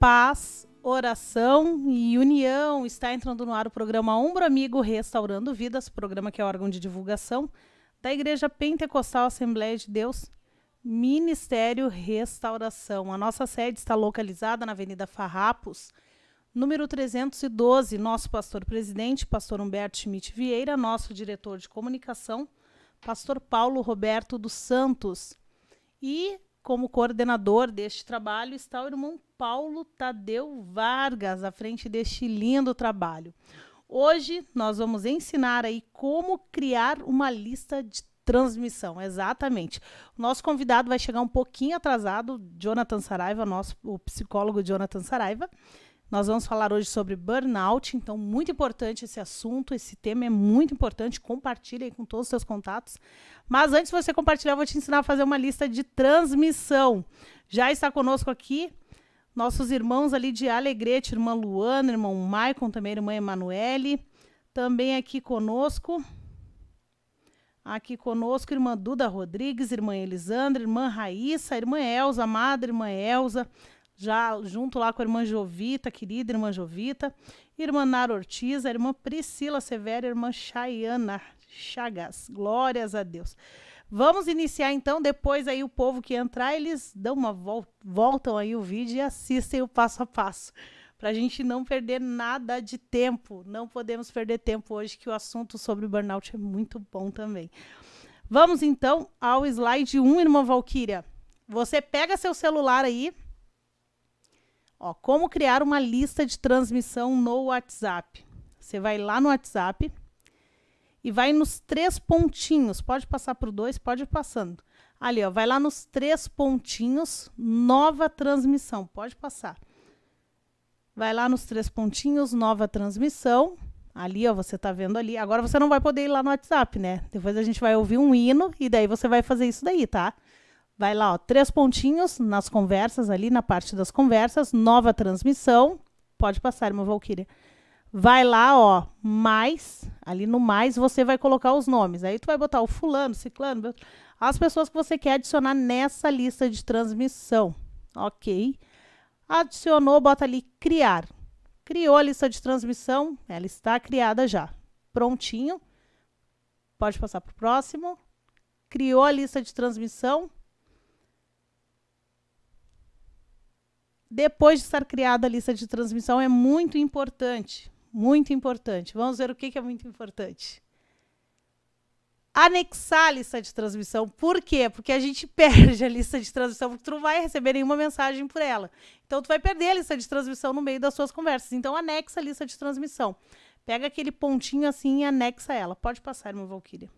paz, oração e união. Está entrando no ar o programa Ombro Amigo Restaurando Vidas, programa que é órgão de divulgação da Igreja Pentecostal Assembleia de Deus, Ministério Restauração. A nossa sede está localizada na Avenida Farrapos, número 312. Nosso pastor-presidente, pastor Humberto Schmidt Vieira, nosso diretor de comunicação, pastor Paulo Roberto dos Santos. E como coordenador deste trabalho está o irmão Paulo Tadeu Vargas, à frente deste lindo trabalho. Hoje nós vamos ensinar aí como criar uma lista de transmissão, exatamente. O nosso convidado vai chegar um pouquinho atrasado, Jonathan Saraiva, o psicólogo Jonathan Saraiva. Nós vamos falar hoje sobre burnout, então muito importante esse assunto, esse tema é muito importante, compartilhe aí com todos os seus contatos. Mas antes de você compartilhar, eu vou te ensinar a fazer uma lista de transmissão. Já está conosco aqui nossos irmãos ali de Alegrete, irmã Luana, irmão Maicon, também irmã Emanuele. Também aqui conosco, irmã Duda Rodrigues, irmã Elisandra, irmã Raíssa, irmã Elza, amada irmã Elza, já junto lá com a irmã Jovita, querida irmã Jovita, irmã Nara Ortiz, a irmã Priscila Severa, a irmã Chayana Chagas. Glórias a Deus. Vamos iniciar então, depois aí o povo que entrar, eles dão uma voltam aí o vídeo e assistem o passo a passo, para a gente não perder nada de tempo. Não podemos perder tempo hoje, que o assunto sobre burnout é muito bom também. Vamos então ao slide 1, irmã Valquíria. Você pega seu celular aí, ó, como criar uma lista de transmissão no WhatsApp. Você vai lá no WhatsApp e vai nos 3 pontinhos. Pode passar para o 2, pode ir passando. Ali, ó, vai lá nos 3 pontinhos, nova transmissão. Pode passar. Vai lá nos 3 pontinhos, nova transmissão. Ali, ó, você tá vendo ali. Agora você não vai poder ir lá no WhatsApp, né? Depois a gente vai ouvir um hino e daí você vai fazer isso daí, tá? Vai lá, ó, 3 pontinhos nas conversas ali, na parte das conversas, nova transmissão. Pode passar, irmã Valquíria. Vai lá, ó, mais, ali no mais você vai colocar os nomes. Aí tu vai botar o fulano, ciclano, as pessoas que você quer adicionar nessa lista de transmissão. Ok. Adicionou, bota ali criar. Criou a lista de transmissão, ela está criada já. Prontinho. Pode passar para o próximo. Criou a lista de transmissão. Depois de estar criada a lista de transmissão, é muito importante. Muito importante. Vamos ver o que é muito importante. Anexar a lista de transmissão. Por quê? Porque a gente perde a lista de transmissão, porque tu não vai receber nenhuma mensagem por ela. Então, tu vai perder a lista de transmissão no meio das suas conversas. Então, anexa a lista de transmissão. Pega aquele pontinho assim e anexa ela. Pode passar, irmã Valquíria.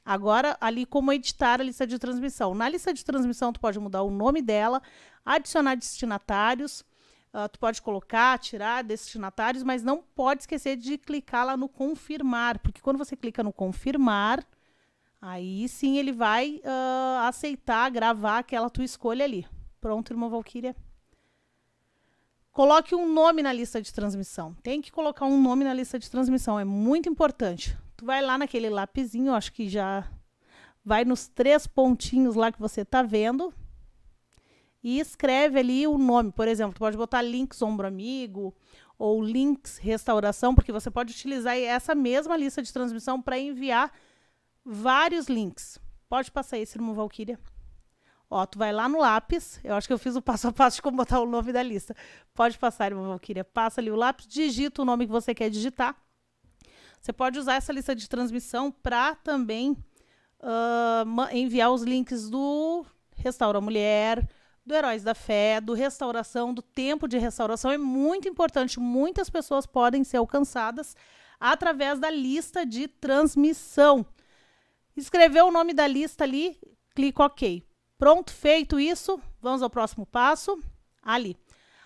Agora, ali como editar a lista de transmissão. Na lista de transmissão, tu pode mudar o nome dela, adicionar destinatários, tu pode colocar, tirar destinatários, mas não pode esquecer de clicar lá no confirmar, porque quando você clica no confirmar, aí sim ele vai aceitar, gravar aquela tua escolha ali. Pronto, irmã Valquíria. Coloque um nome na lista de transmissão. Tem que colocar um nome na lista de transmissão, é muito importante. Tu vai lá naquele lapisinho, acho que já vai nos 3 pontinhos lá que você tá vendo e escreve ali o nome. Por exemplo, tu pode botar links Ombro Amigo ou links Restauração, porque você pode utilizar essa mesma lista de transmissão para enviar vários links. Pode passar isso, irmã Valquíria. Ó, tu vai lá no lápis, eu acho que eu fiz o passo a passo de como botar o nome da lista. Pode passar, irmã Valquíria. Passa ali o lápis, digita o nome que você quer digitar. Você pode usar essa lista de transmissão para também enviar os links do Restaura a Mulher, do Heróis da Fé, do Restauração, do Tempo de Restauração. É muito importante. Muitas pessoas podem ser alcançadas através da lista de transmissão. Escreveu o nome da lista ali, clica OK. Pronto, feito isso, vamos ao próximo passo. Ali.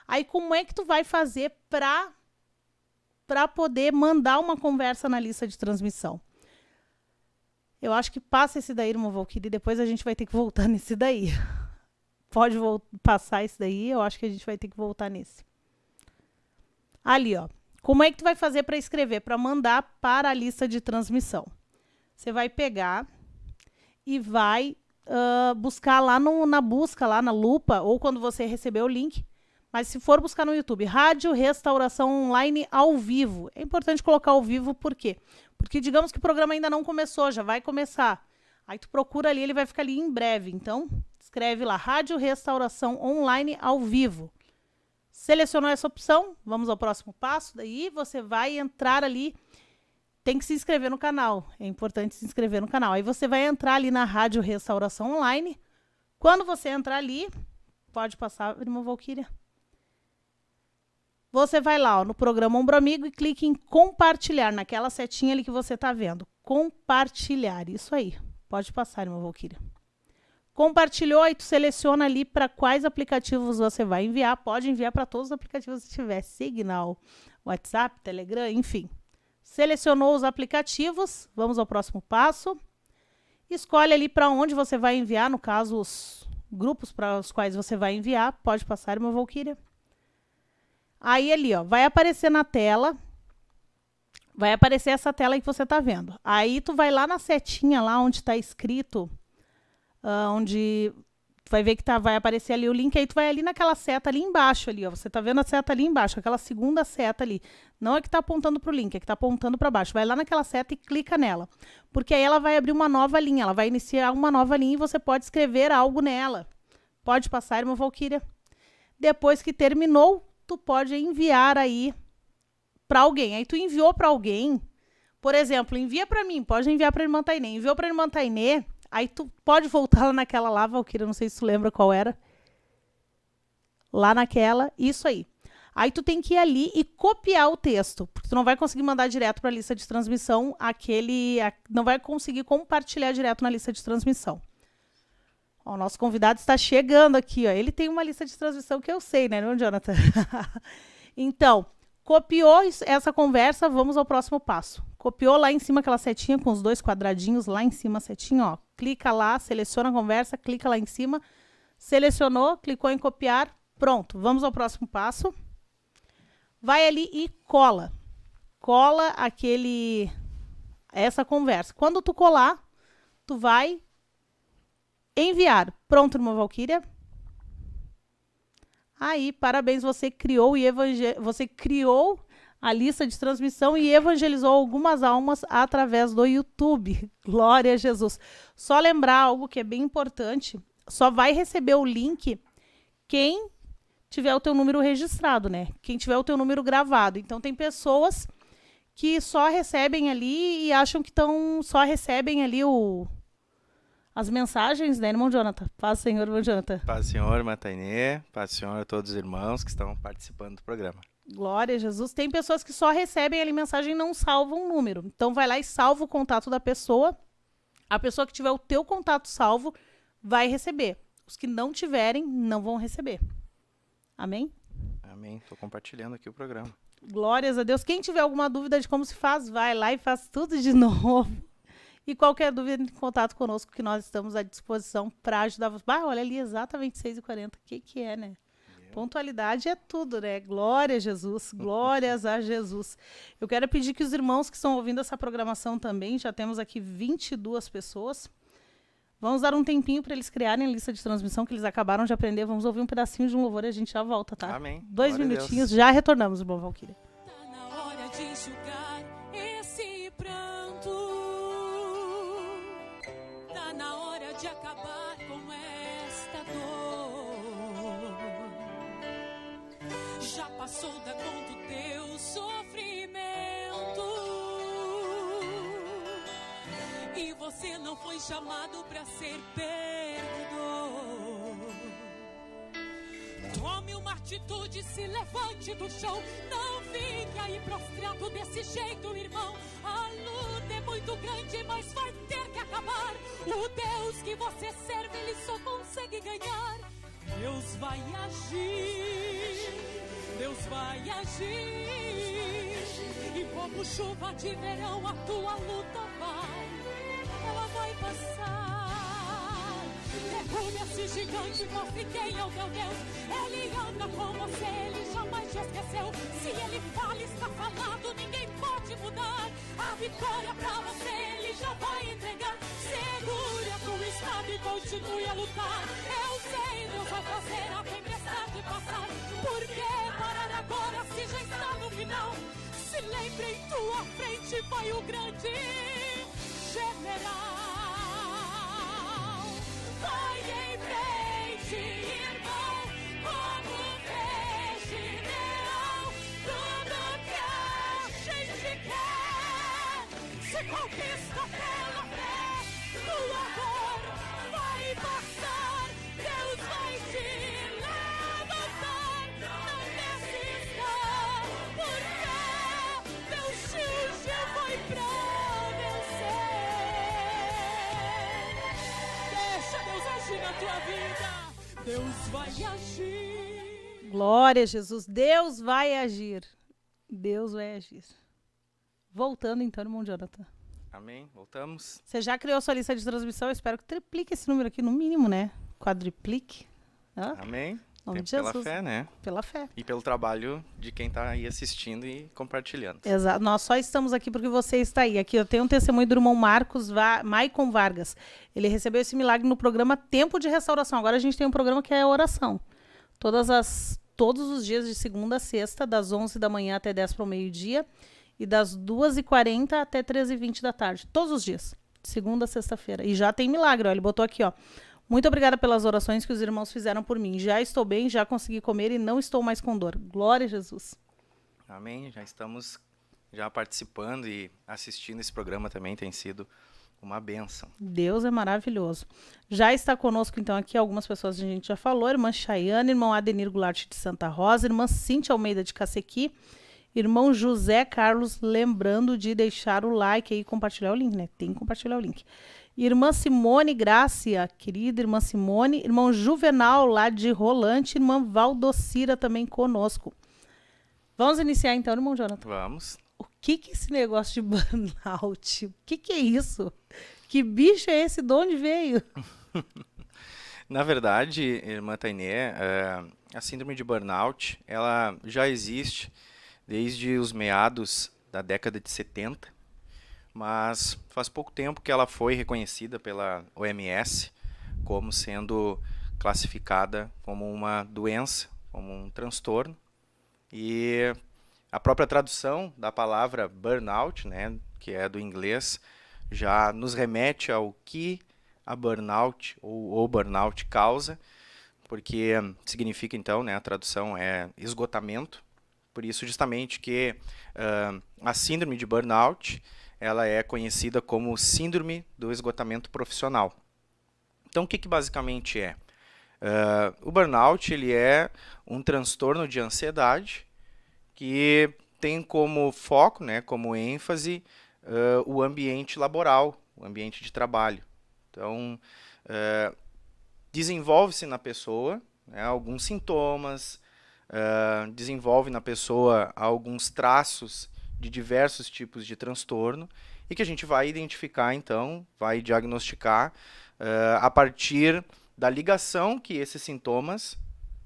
Aí, como é que tu vai fazer para poder mandar uma conversa na lista de transmissão? Eu acho que passa esse daí, irmã Valquíria, e depois a gente vai ter que voltar nesse daí. Pode passar esse daí, eu acho que a gente vai ter que voltar nesse. Ali, ó. Como é que tu vai fazer para escrever, para mandar para a lista de transmissão? Você vai pegar e vai buscar lá na busca, lá na lupa, ou quando você receber o link. Mas se for buscar no YouTube, Rádio Restauração Online ao vivo. É importante colocar ao vivo, por quê? Porque digamos que o programa ainda não começou, já vai começar. Aí tu procura ali, ele vai ficar ali em breve. Então, escreve lá, Rádio Restauração Online ao vivo. Selecionou essa opção, vamos ao próximo passo. Daí você vai entrar ali, tem que se inscrever no canal. É importante se inscrever no canal. Aí você vai entrar ali na Rádio Restauração Online. Quando você entrar ali, pode passar, irmã Valquíria. Você vai lá, ó, no programa Ombro Amigo e clique em compartilhar, naquela setinha ali que você está vendo. Compartilhar, isso aí. Pode passar, irmã Valquíria. Compartilhou, aí tu seleciona ali para quais aplicativos você vai enviar. Pode enviar para todos os aplicativos que tiver. Signal, WhatsApp, Telegram, enfim. Selecionou os aplicativos, vamos ao próximo passo. Escolhe ali para onde você vai enviar, no caso, os grupos para os quais você vai enviar. Pode passar, irmã Valquíria. Aí ali, ó, vai aparecer na tela, vai aparecer essa tela aí que você tá vendo. Aí tu vai lá na setinha, lá onde tá escrito, onde tu vai ver que vai aparecer ali o link, aí tu vai ali naquela seta ali embaixo, ali, ó, você tá vendo a seta ali embaixo, aquela segunda seta ali. Não é que tá apontando pro link, é que tá apontando para baixo. Vai lá naquela seta e clica nela, porque aí ela vai abrir uma nova linha, ela vai iniciar uma nova linha e você pode escrever algo nela. Pode passar, irmã Valquíria. Depois que terminou, tu pode enviar aí para alguém. Aí tu enviou para alguém, por exemplo, envia para mim, pode enviar para a irmã Tainê. Enviou para a irmã Tainê, aí tu pode voltar lá naquela lá, Valquíria, não sei se tu lembra qual era. Lá naquela, isso aí. Aí tu tem que ir ali e copiar o texto, porque tu não vai conseguir mandar direto para a lista de transmissão, não vai conseguir compartilhar direto na lista de transmissão. Ó, o nosso convidado está chegando aqui, ó. Ele tem uma lista de transmissão que eu sei, né, não, Jonathan? Então, copiou essa conversa, vamos ao próximo passo. Copiou lá em cima aquela setinha com os dois quadradinhos, lá em cima a setinha, ó. Clica lá, seleciona a conversa, clica lá em cima, selecionou, clicou em copiar, pronto. Vamos ao próximo passo. Vai ali e cola. Cola essa conversa. Quando tu colar, tu vai enviar. Pronto, irmã Valquíria? Aí, parabéns, você criou a lista de transmissão e evangelizou algumas almas através do YouTube. Glória a Jesus. Só lembrar algo que é bem importante, só vai receber o link quem tiver o teu número registrado, né? Quem tiver o teu número gravado. Então, tem pessoas que só recebem ali e acham que só recebem ali as mensagens, né, irmão Jonathan? Paz, Senhor, irmão Jonathan. Paz, Senhor, irmã Tainê. Paz, Senhor, a todos os irmãos que estão participando do programa. Glória a Jesus. Tem pessoas que só recebem ali mensagem e não salvam o número. Então, vai lá e salva o contato da pessoa. A pessoa que tiver o teu contato salvo vai receber. Os que não tiverem, não vão receber. Amém? Amém. Estou compartilhando aqui o programa. Glórias a Deus. Quem tiver alguma dúvida de como se faz, vai lá e faz tudo de novo. E qualquer dúvida, entre em contato conosco, que nós estamos à disposição para ajudar você. Olha ali, exatamente 6h40. O que é, né? Pontualidade é tudo, né? Glória a Jesus, glórias a Jesus. Eu quero pedir que os irmãos que estão ouvindo essa programação também, já temos aqui 22 pessoas, vamos dar um tempinho para eles criarem a lista de transmissão, que eles acabaram de aprender. Vamos ouvir um pedacinho de um louvor e a gente já volta, tá? Amém. 2 minutinhos, já retornamos, irmão Valquíria. Tá na hora de enxugar esse pranto. Tá na hora de acabar com esta dor. Já passou da conta o teu sofrimento. E você não foi chamado para ser perdedor. Tome uma atitude, se levante do chão. Não fique aí prostrado desse jeito, irmão. A luta é muito grande, mas vai ter que acabar. O Deus que você serve, Ele só consegue ganhar. Deus vai agir, Deus vai agir. E como chuva de verão, a tua luta ela vai passar. Derrube esse gigante, mostre quem é o teu Deus. Ele anda com você, Ele jamais te esqueceu. Se Ele fala, está falado, ninguém pode mudar. A vitória pra você, Ele já vai entregar. Segura a tua espada. e continue a lutar. Eu sei, Deus vai fazer a tempestade passar. Por que parar agora se já está no final? Se lembre, em tua frente vai o grande general. Vai em frente, irmão, como peixe leão. Tudo que a gente quer se conquista pela fé. Tua dor vai passar, Deus vai te levantar. Não desista, porque Deus te ungiu foi pra vencer. Deixa Deus agir na tua vida, Deus vai agir. Glória a Jesus. Deus vai agir. Deus vai agir. Voltando então, irmão Jonathan. Amém. Voltamos. Você já criou sua lista de transmissão? Eu espero que triplique esse número aqui, no mínimo, né? Quadriplique. Hã? Amém. Nome de Pela Jesus. fé, né? Pela fé. E pelo trabalho de quem está aí assistindo e compartilhando. Exato. Nós só estamos aqui porque você está aí. Aqui eu tenho um testemunho do irmão Maicon Vargas. Ele recebeu esse milagre no programa Tempo de Restauração. Agora a gente tem um programa que é oração. Todos os dias de segunda a sexta, das 11 da manhã até 10 para o meio-dia. E das 2h40 até 13h20 da tarde. Todos os dias. De segunda a sexta-feira. E já tem milagre, ó. Ele botou aqui, ó. Muito obrigada pelas orações que os irmãos fizeram por mim. Já estou bem, já consegui comer e não estou mais com dor. Glória a Jesus. Amém. Já estamos participando e assistindo esse programa também. Tem sido uma bênção. Deus é maravilhoso. Já está conosco, então, aqui algumas pessoas que a gente já falou. Irmã Chayane, irmão Adenir Goulart de Santa Rosa, irmã Cíntia Almeida de Cacequi, irmão José Carlos, lembrando de deixar o like aí e compartilhar o link, né? Tem que compartilhar o link. Irmã Simone Grácia, querida irmã Simone. Irmão Juvenal, lá de Rolante. Irmã Valdocira também conosco. Vamos iniciar então, irmão Jonathan? Vamos. O que é esse negócio de burnout? O que é isso? Que bicho é esse? De onde veio? Na verdade, irmã Tainê, a síndrome de burnout, ela já existe desde os meados da década de 70, mas faz pouco tempo que ela foi reconhecida pela OMS como sendo classificada como uma doença, como um transtorno. E a própria tradução da palavra burnout, né, que é do inglês, já nos remete ao que a burnout ou o burnout causa, porque significa então, né, a tradução é esgotamento. Por isso justamente que a síndrome de burnout, ela é conhecida como síndrome do esgotamento profissional. Então o que basicamente é? O burnout ele é um transtorno de ansiedade que tem como foco, né, como ênfase, o ambiente laboral, o ambiente de trabalho. Então, desenvolve-se na pessoa, né, alguns sintomas, desenvolve na pessoa alguns traços de diversos tipos de transtorno e que a gente vai identificar, então, vai diagnosticar a partir da ligação que esses sintomas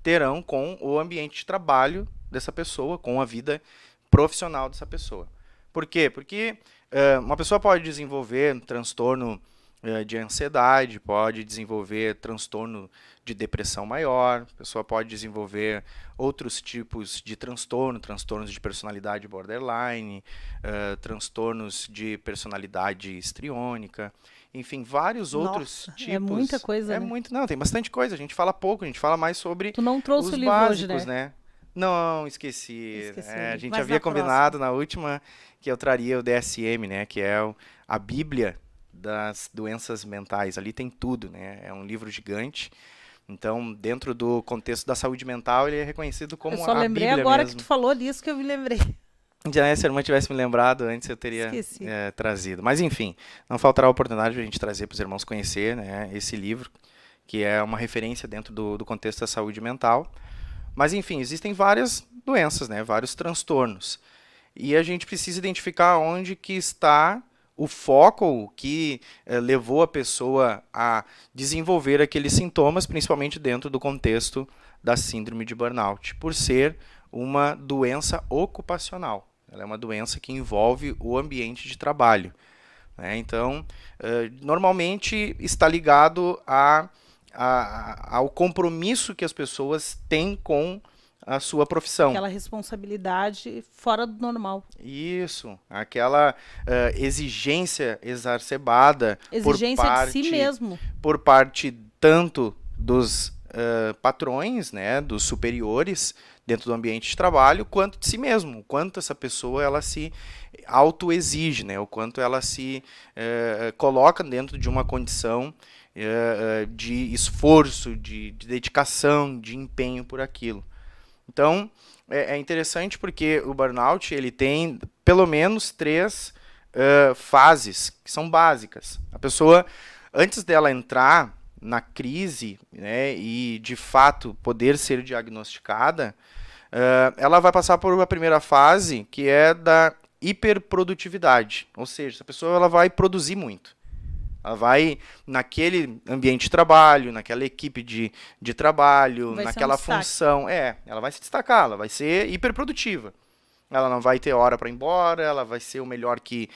terão com o ambiente de trabalho dessa pessoa, com a vida profissional dessa pessoa. Por quê? Porque uma pessoa pode desenvolver transtorno de ansiedade, pode desenvolver transtorno de depressão maior, a pessoa pode desenvolver outros tipos de transtornos de personalidade borderline, transtornos de personalidade histriônica, enfim, vários outros tipos. É muita coisa, né? Não, tem bastante coisa, a gente fala pouco, a gente fala mais sobre Tu não trouxe os o livro básicos, hoje, né? Não, esqueci. A gente Mas havia na combinado na última que eu traria o DSM, né, que é a Bíblia das doenças mentais. Ali tem tudo, né? É um livro gigante. Então, dentro do contexto da saúde mental, ele é reconhecido como a Bíblia mesmo. Eu só lembrei agora que tu falou disso que eu me lembrei. Já, se a irmã tivesse me lembrado antes, eu teria trazido. Mas, enfim, não faltará a oportunidade de a gente trazer para os irmãos conhecer, né, esse livro, que é uma referência dentro do contexto da saúde mental. Mas, enfim, existem várias doenças, né, vários transtornos. E a gente precisa identificar onde que está o foco, o que levou a pessoa a desenvolver aqueles sintomas, principalmente dentro do contexto da síndrome de burnout, por ser uma doença ocupacional. Ela é uma doença que envolve o ambiente de trabalho. né? Então, normalmente está ligado ao compromisso que as pessoas têm com a sua profissão. Aquela responsabilidade fora do normal. Isso, aquela exigência exacerbada Exigência de si mesmo. por parte tanto dos patrões, né, dos superiores dentro do ambiente de trabalho, quanto de si mesmo, o quanto essa pessoa ela se autoexige, né, o quanto ela se coloca dentro de uma condição de esforço, de dedicação, de empenho por aquilo. Então, é interessante porque o burnout ele tem pelo menos 3 fases que são básicas. A pessoa, antes dela entrar na crise, né, e de fato poder ser diagnosticada, ela vai passar por uma primeira fase que é da hiperprodutividade. Ou seja, essa pessoa ela vai produzir muito. Ela vai, naquele ambiente de trabalho, naquela equipe de trabalho, naquela função. Ela vai se destacar, ela vai ser hiperprodutiva. Ela não vai ter hora para ir embora, ela vai ser o melhor que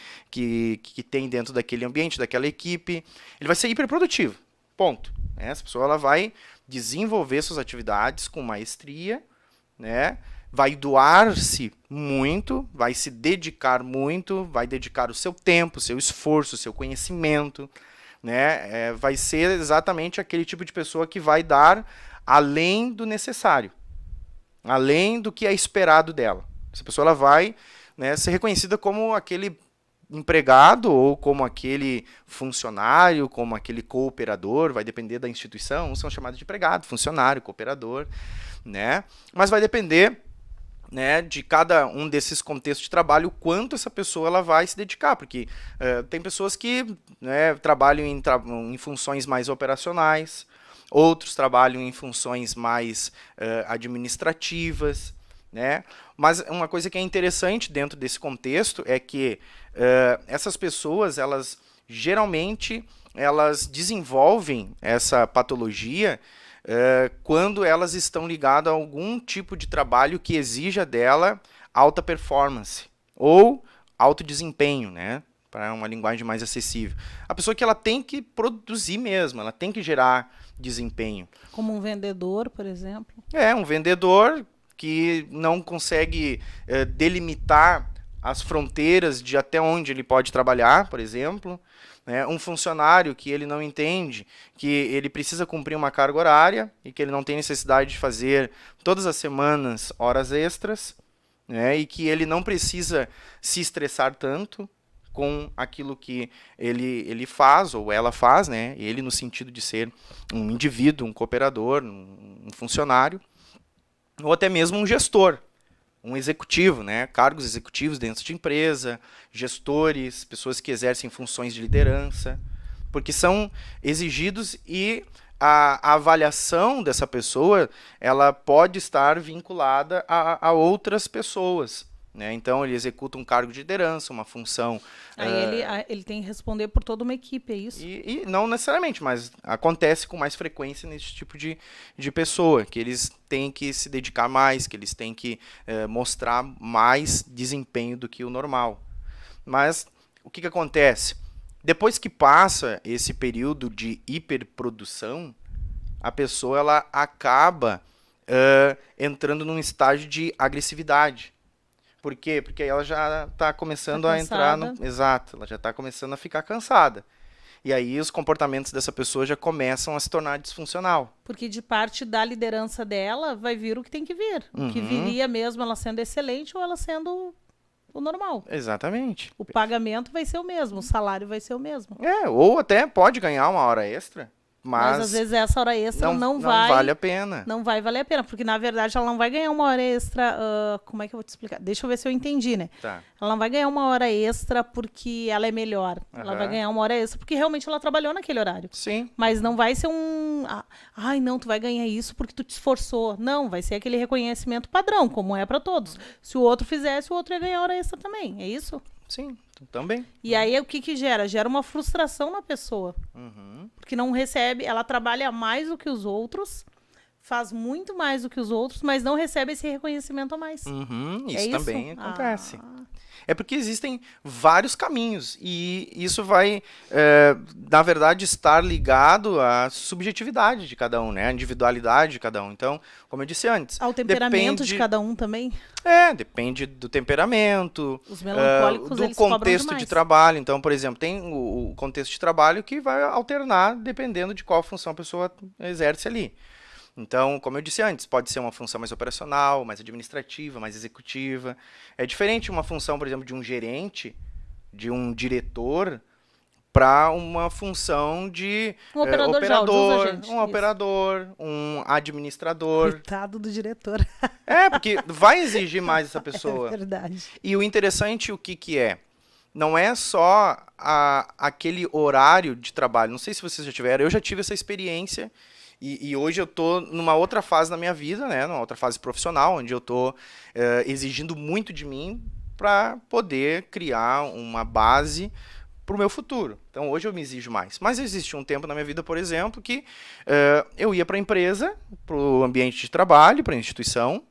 tem dentro daquele ambiente, daquela equipe. Ele vai ser hiperprodutivo, ponto. Essa pessoa ela vai desenvolver suas atividades com maestria, né? Vai doar-se muito, vai se dedicar muito, vai dedicar o seu tempo, o seu esforço, o seu conhecimento, né? Vai ser exatamente aquele tipo de pessoa que vai dar além do necessário, além do que é esperado dela. Essa pessoa ela vai, né, ser reconhecida como aquele empregado ou como aquele funcionário, como aquele cooperador, vai depender da instituição, uns são chamados de empregado, funcionário, cooperador, né? Mas vai depender, né, de cada um desses contextos de trabalho, o quanto essa pessoa ela vai se dedicar, porque tem pessoas que, né, trabalham em funções mais operacionais, outros trabalham em funções mais administrativas, né? Mas uma coisa que é interessante dentro desse contexto é que essas pessoas, elas geralmente elas desenvolvem essa patologia quando elas estão ligadas a algum tipo de trabalho que exija dela alta performance ou alto desempenho, né? Para uma linguagem mais acessível. A pessoa que ela tem que produzir mesmo, ela tem que gerar desempenho. Como um vendedor, por exemplo. Um vendedor que não consegue delimitar as fronteiras de até onde ele pode trabalhar, por exemplo. Um funcionário que ele não entende que ele precisa cumprir uma carga horária e que ele não tem necessidade de fazer todas as semanas horas extras, né, e que ele não precisa se estressar tanto com aquilo que ele faz ou ela faz, né, ele no sentido de ser um indivíduo, um cooperador, um funcionário, ou até mesmo um gestor. Um executivo, né? Cargos executivos dentro de empresa, gestores, pessoas que exercem funções de liderança, porque são exigidos e a avaliação dessa pessoa ela pode estar vinculada a outras pessoas, né? Então ele executa um cargo de liderança, uma função. Aí ele tem que responder por toda uma equipe, é isso? E não necessariamente, mas acontece com mais frequência nesse tipo de pessoa, que eles têm que se dedicar mais, que eles têm que mostrar mais desempenho do que o normal. Mas o que acontece? Depois que passa esse período de hiperprodução, a pessoa ela acaba entrando num estágio de agressividade. Por quê? Porque ela já está começando a entrar no... Exato, ela já está começando a ficar cansada. E aí os comportamentos dessa pessoa já começam a se tornar disfuncional. Porque de parte da liderança dela vai vir o que tem que vir. O que viria mesmo ela sendo excelente ou ela sendo o normal. Exatamente. O pagamento vai ser o mesmo, o salário vai ser o mesmo. Ou até pode ganhar uma hora extra. Mas às vezes essa hora extra não vale a pena. Não vai valer a pena, porque na verdade ela não vai ganhar uma hora extra. Como é que eu vou te explicar? Deixa eu ver se eu entendi, né? Tá. Ela não vai ganhar uma hora extra porque ela é melhor. Ela vai ganhar uma hora extra porque realmente ela trabalhou naquele horário. Sim. Mas não vai ser ai, não, tu vai ganhar isso porque tu te esforçou. Não, vai ser aquele reconhecimento padrão, como é para todos. Se o outro fizesse, o outro ia ganhar hora extra também. É isso? Sim, também. E aí o que gera? Gera uma frustração na pessoa. Porque não recebe, ela trabalha mais do que os outros, faz muito mais do que os outros, mas não recebe esse reconhecimento a mais. Isso, É isso? também acontece. Ah. É porque existem vários caminhos e isso vai, na verdade, estar ligado à subjetividade de cada um, né? À individualidade de cada um. Então, como eu disse antes, Ao temperamento de cada um também. Depende do temperamento, Os melancólicos, do eles cobram contexto demais. de trabalho. Então, por exemplo, tem o contexto de trabalho que vai alternar dependendo de qual função a pessoa exerce ali. Então, como eu disse antes, pode ser uma função mais operacional, mais administrativa, mais executiva. É diferente uma função, por exemplo, de um gerente, de um diretor, para uma função de Um operador de áudio, usa, gente. um Isso. operador, um administrador. Coitado do diretor. Porque vai exigir mais essa pessoa. É verdade. E o interessante, o que é? Não é só aquele horário de trabalho. Não sei se vocês já tiveram, eu já tive essa experiência. E hoje eu estou numa outra fase da minha vida, né? Numa outra fase profissional, onde eu estou exigindo muito de mim para poder criar uma base para o meu futuro. Então, hoje eu me exijo mais. Mas existe um tempo na minha vida, por exemplo, que eu ia para a empresa, para o ambiente de trabalho, para a instituição,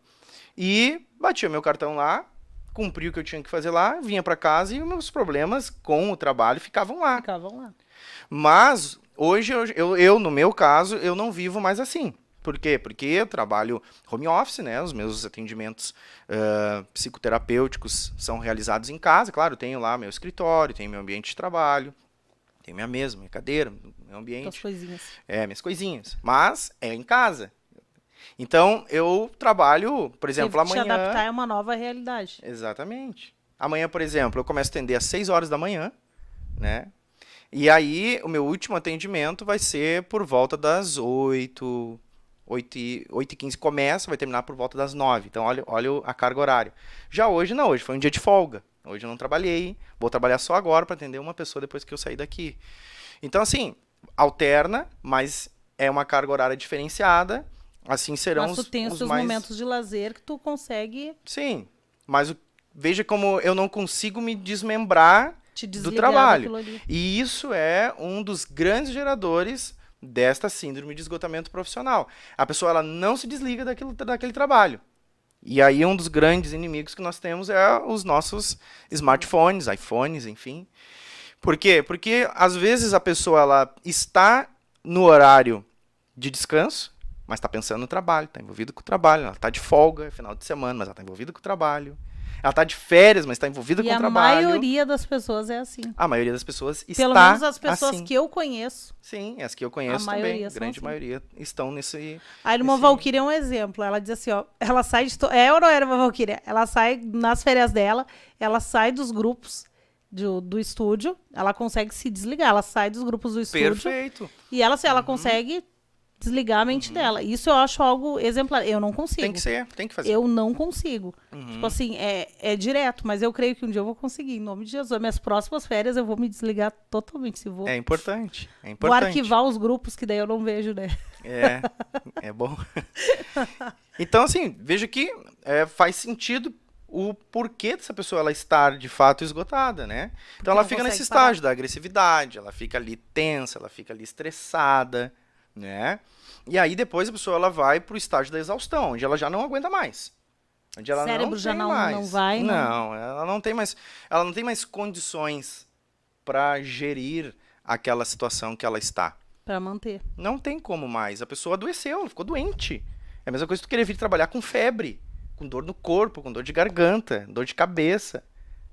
e batia meu cartão lá, cumpria o que eu tinha que fazer lá, vinha para casa e os meus problemas com o trabalho ficavam lá. Ficavam lá. Mas hoje, eu, no meu caso, eu não vivo mais assim. Por quê? Porque eu trabalho home office, né? Os meus atendimentos psicoterapêuticos são realizados em casa. Claro, tenho lá meu escritório, tenho meu ambiente de trabalho, tenho minha mesa, minha cadeira, meu ambiente. As coisinhas. Minhas coisinhas. Mas é em casa. Então, eu trabalho, por exemplo, Teve que amanhã... te adaptar a uma nova realidade. Exatamente. Amanhã, por exemplo, eu começo a atender às 6 horas da manhã, né? E aí, o meu último atendimento vai ser por volta das 8h15 começa, vai terminar por volta das 9. Então, olha a carga horária. Já hoje, não. Hoje foi um dia de folga. Hoje eu não trabalhei. Vou trabalhar só agora para atender uma pessoa depois que eu sair daqui. Então, assim, alterna, mas é uma carga horária diferenciada. Assim serão Mas tu tem os seus momentos de lazer que tu consegue Sim, mas veja como eu não consigo me desmembrar te do desligar trabalho. daquilo ali. E isso é um dos grandes geradores desta síndrome de esgotamento profissional. A pessoa ela não se desliga daquele trabalho. E aí um dos grandes inimigos que nós temos é os nossos smartphones, iPhones, enfim. Por quê? Porque às vezes a pessoa ela está no horário de descanso, mas está pensando no trabalho, está envolvida com o trabalho. Ela está de folga, é final de semana, mas ela está envolvida com o trabalho. Ela está de férias, mas está envolvida com o trabalho. E a maioria das pessoas é assim. A maioria das pessoas está Pelo menos as pessoas assim. que eu conheço. Sim, as que eu conheço A também. maioria A são grande assim. maioria estão nesse... A irmã Valquíria é um exemplo. Ela diz assim, ó, ela sai de... É ou não é, irmã Valquíria? Ela sai nas férias dela, ela sai dos grupos do estúdio, ela consegue se desligar, ela sai dos grupos do estúdio. Perfeito. E ela consegue desligar a mente dela. Isso eu acho algo exemplar. Eu não consigo. Tem que ser, tem que fazer. Eu não consigo. Tipo assim, é direto, mas eu creio que um dia eu vou conseguir. Em nome de Jesus. Minhas próximas férias eu vou me desligar totalmente. Se vou, É importante, é vou importante. arquivar os grupos, que daí eu não vejo, né? É bom. Então, assim, veja que faz sentido o porquê dessa pessoa ela estar, de fato, esgotada, né? Então, ela não fica nesse consegue parar. estágio da agressividade, ela fica ali tensa, ela fica ali estressada, né? E aí, depois, a pessoa ela vai pro estágio da exaustão, onde ela já não aguenta mais. Onde ela Cérebro não já tem não mais. vai, não. Não, ela não tem mais condições para gerir aquela situação que ela está. Pra manter. Não tem como mais. A pessoa adoeceu, ela ficou doente. É a mesma coisa que tu querer vir trabalhar com febre, com dor no corpo, com dor de garganta, dor de cabeça.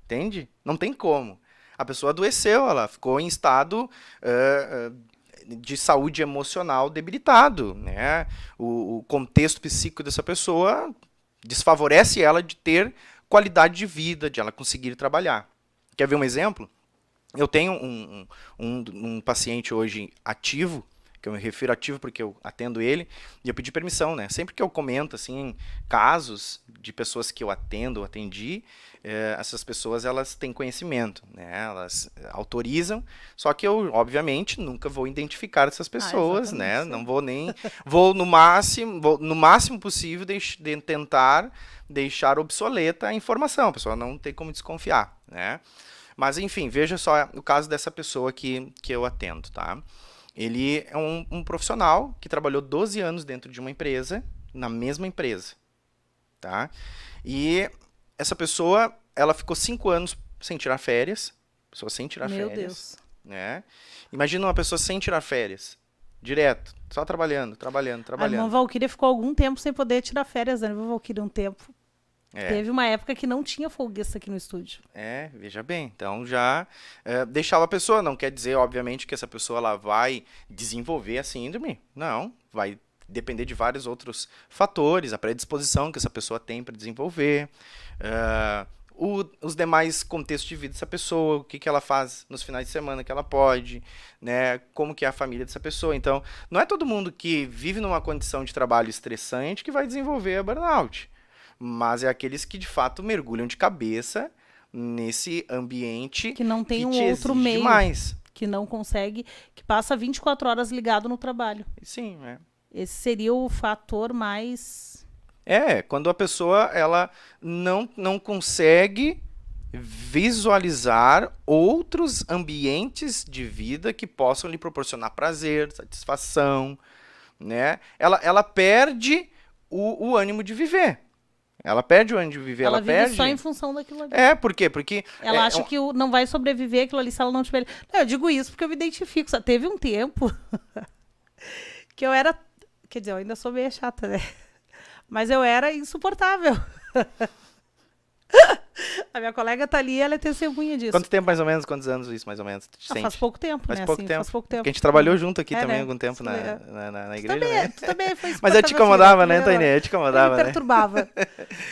Entende? Não tem como. A pessoa adoeceu, ela ficou em estado de saúde emocional debilitado, né? O contexto psíquico dessa pessoa desfavorece ela de ter qualidade de vida, de ela conseguir trabalhar. Quer ver um exemplo? Eu tenho um paciente hoje ativo, que eu me refiro ativo porque eu atendo ele, e eu pedi permissão, né? Sempre que eu comento, assim, casos de pessoas que eu atendi, essas pessoas, elas têm conhecimento, né? Elas autorizam, só que eu, obviamente, nunca vou identificar essas pessoas, né? Não vou nem... Vou, no máximo possível, tentar deixar obsoleta a informação. A pessoa não tem como desconfiar, né? Mas, enfim, veja só o caso dessa pessoa que eu atendo, tá? ele é um profissional que trabalhou 12 anos dentro de uma empresa, na mesma empresa, tá? E essa pessoa, ela ficou 5 anos sem tirar férias, pessoa sem tirar Meu férias, Deus. né? Imagina uma pessoa sem tirar férias, direto, só trabalhando. A irmã Valquíria ficou algum tempo sem poder tirar férias, né? A irmã Valquíria, um tempo. Teve uma época que não tinha folguista aqui no estúdio. Veja bem. Então já deixava a pessoa. Não quer dizer, obviamente, que essa pessoa ela vai desenvolver a síndrome. Não, vai depender de vários outros fatores, a predisposição que essa pessoa tem para desenvolver, os demais contextos de vida dessa pessoa, o que ela faz nos finais de semana que ela pode, né, como que é a família dessa pessoa. Então, não é todo mundo que vive numa condição de trabalho estressante que vai desenvolver a burnout. Mas é aqueles que, de fato, mergulham de cabeça nesse ambiente que não tem que um te outro exige meio, demais. Que não consegue, que passa 24 horas ligado no trabalho. Sim, Esse seria o fator mais... quando a pessoa ela não consegue visualizar outros ambientes de vida que possam lhe proporcionar prazer, satisfação, né? Ela perde o ânimo de viver. Ela perde o ânimo de viver, ela vive perde... só em função daquilo ali. Por quê? Porque... Ela acha que não vai sobreviver aquilo ali se ela não tiver... Não, eu digo isso porque eu me identifico. Só teve um tempo que eu era... Quer dizer, eu ainda sou meio chata, né? Mas eu era insuportável. A minha colega tá ali, ela é testemunha disso. Quanto tempo, mais ou menos? Quantos anos isso, mais ou menos? Faz pouco tempo, faz né? Pouco assim, tempo. Faz pouco tempo. Porque a gente trabalhou junto aqui também né? algum tempo na igreja, né? Tu também foi Mas eu te incomodava, né, Tainé? Eu te incomodava, me perturbava.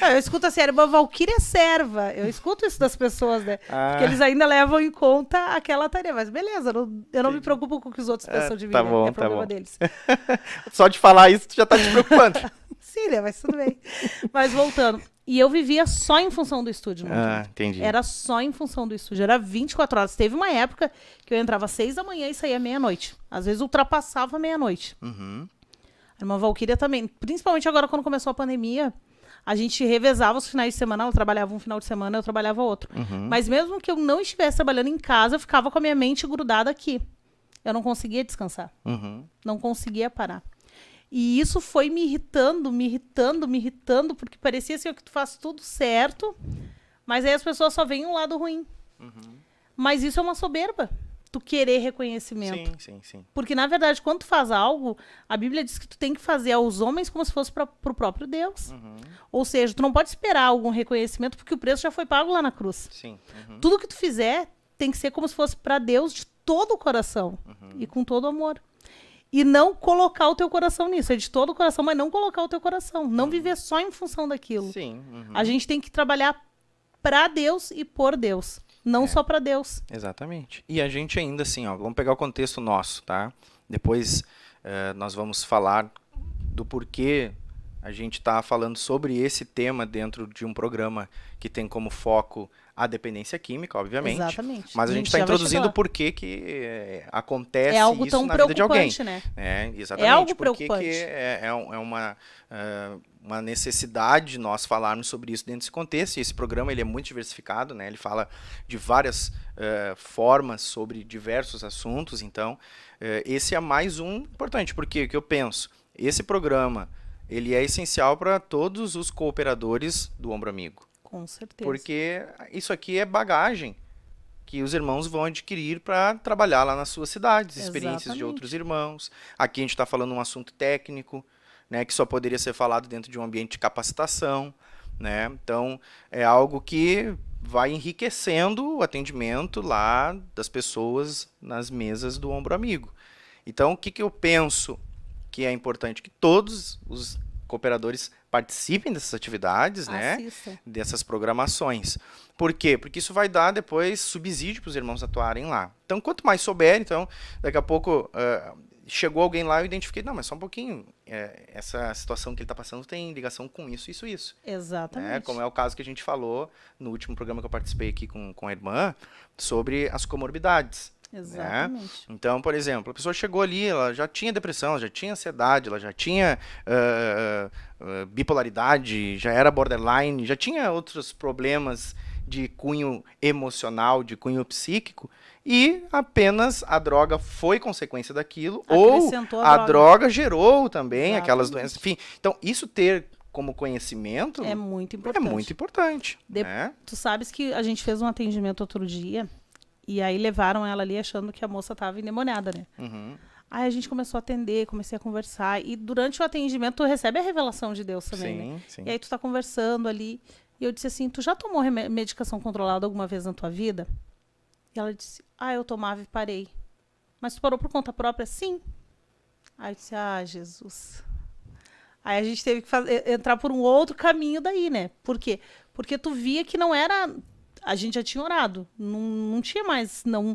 Eu escuto assim, a irmã Valquíria é serva. Eu escuto isso das pessoas, né? Porque eles ainda levam em conta aquela tarefa. Mas beleza, eu não me preocupo com o que os outros pensam de mim. Tá bom, é problema deles. Só de falar isso, tu já tá te preocupando. Sim, né? Mas tudo bem. Mas voltando. E eu vivia só em função do estúdio. Entendi. Era só em função do estúdio. Era 24 horas. Teve uma época que eu entrava às 6 da manhã e saía meia-noite. Às vezes ultrapassava meia-noite. Uhum. A irmã Valquíria também. Principalmente agora, quando começou a pandemia, a gente revezava os finais de semana. Ela trabalhava um final de semana, eu trabalhava outro. Uhum. Mas mesmo que eu não estivesse trabalhando em casa, eu ficava com a minha mente grudada aqui. Eu não conseguia descansar. Uhum. Não conseguia parar. E isso foi me irritando, porque parecia assim, que tu faz tudo certo, mas aí as pessoas só veem um lado ruim. Uhum. Mas isso é uma soberba, tu querer reconhecimento. Sim. Porque, na verdade, quando tu faz algo, a Bíblia diz que tu tem que fazer aos homens como se fosse pro próprio Deus. Uhum. Ou seja, tu não pode esperar algum reconhecimento, porque o preço já foi pago lá na cruz. Sim. Uhum. Tudo que tu fizer tem que ser como se fosse para Deus de todo o coração e com todo o amor. E não colocar o teu coração nisso. É de todo o coração, mas não colocar o teu coração. Não viver só em função daquilo. Sim. A gente tem que trabalhar para Deus e por Deus. Não só para Deus. Exatamente. E a gente ainda assim, vamos pegar o contexto nosso, tá? Depois nós vamos falar do porquê a gente está falando sobre esse tema dentro de um programa que tem como foco a dependência química, obviamente. Exatamente. Mas a gente está introduzindo o porquê que acontece algo isso tão na vida de alguém. Né? Exatamente. É algo porque preocupante. Que é uma necessidade de nós falarmos sobre isso dentro desse contexto. E esse programa ele é muito diversificado, né? Ele fala de várias formas sobre diversos assuntos. Então, esse é mais um importante. Porque o que eu penso? Esse programa ele é essencial para todos os cooperadores do Ombro Amigo. Com certeza. Porque isso aqui é bagagem que os irmãos vão adquirir para trabalhar lá nas suas cidades, experiências de outros irmãos. Aqui a gente está falando um assunto técnico, né, que só poderia ser falado dentro de um ambiente de capacitação, né? Então, é algo que vai enriquecendo o atendimento lá das pessoas nas mesas do Ombro Amigo. Então, o que eu penso que é importante? Que todos os cooperadores participem dessas atividades, né? Dessas programações. Por quê? Porque isso vai dar depois subsídio para os irmãos atuarem lá. Então, quanto mais souber, então, daqui a pouco chegou alguém lá e eu identifiquei, não, mas só um pouquinho, essa situação que ele está passando tem ligação com isso. Exatamente. Como é o caso que a gente falou no último programa que eu participei aqui com a irmã, sobre as comorbidades. Exatamente. Né? Então, por exemplo, a pessoa chegou ali, ela já tinha depressão, já tinha ansiedade, ela já tinha bipolaridade, já era borderline, já tinha outros problemas de cunho emocional, de cunho psíquico, e apenas a droga foi consequência daquilo, ou Acrescentou a droga gerou também Exatamente. aquelas doenças. Enfim, então isso ter como conhecimento É muito é importante. muito importante. De- Né? Tu sabes que a gente fez um atendimento outro dia e aí levaram ela ali achando que a moça estava endemoniada, né? Uhum. Aí a gente começou a atender, comecei a conversar e durante o atendimento tu recebe a revelação de Deus também, né? Sim, sim. E aí tu tá conversando ali e eu disse assim, tu já tomou medicação controlada alguma vez na tua vida? E ela disse, eu tomava e parei. Mas tu parou por conta própria? Sim. Aí eu disse, Jesus. Aí a gente teve que entrar por um outro caminho daí, né? Por quê? Porque tu via que não era... A gente já tinha orado. Não tinha mais... Não,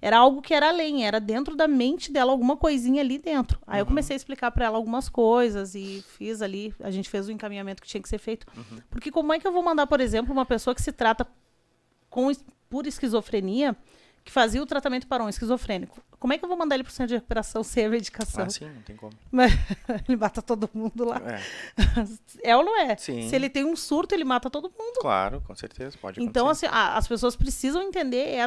era algo que era além. Era dentro da mente dela alguma coisinha ali dentro. Aí eu comecei a explicar para ela algumas coisas e fiz ali... A gente fez o encaminhamento que tinha que ser feito. Porque como é que eu vou mandar, por exemplo, uma pessoa que se trata por esquizofrenia, que fazia o tratamento para um esquizofrênico? Como é que eu vou mandar ele para o centro de recuperação sem a medicação? Sim, não tem como. Ele mata todo mundo lá. É. É ou não é? Sim. Se ele tem um surto, ele mata todo mundo. Claro, com certeza, pode acontecer. Então, assim, as pessoas precisam entender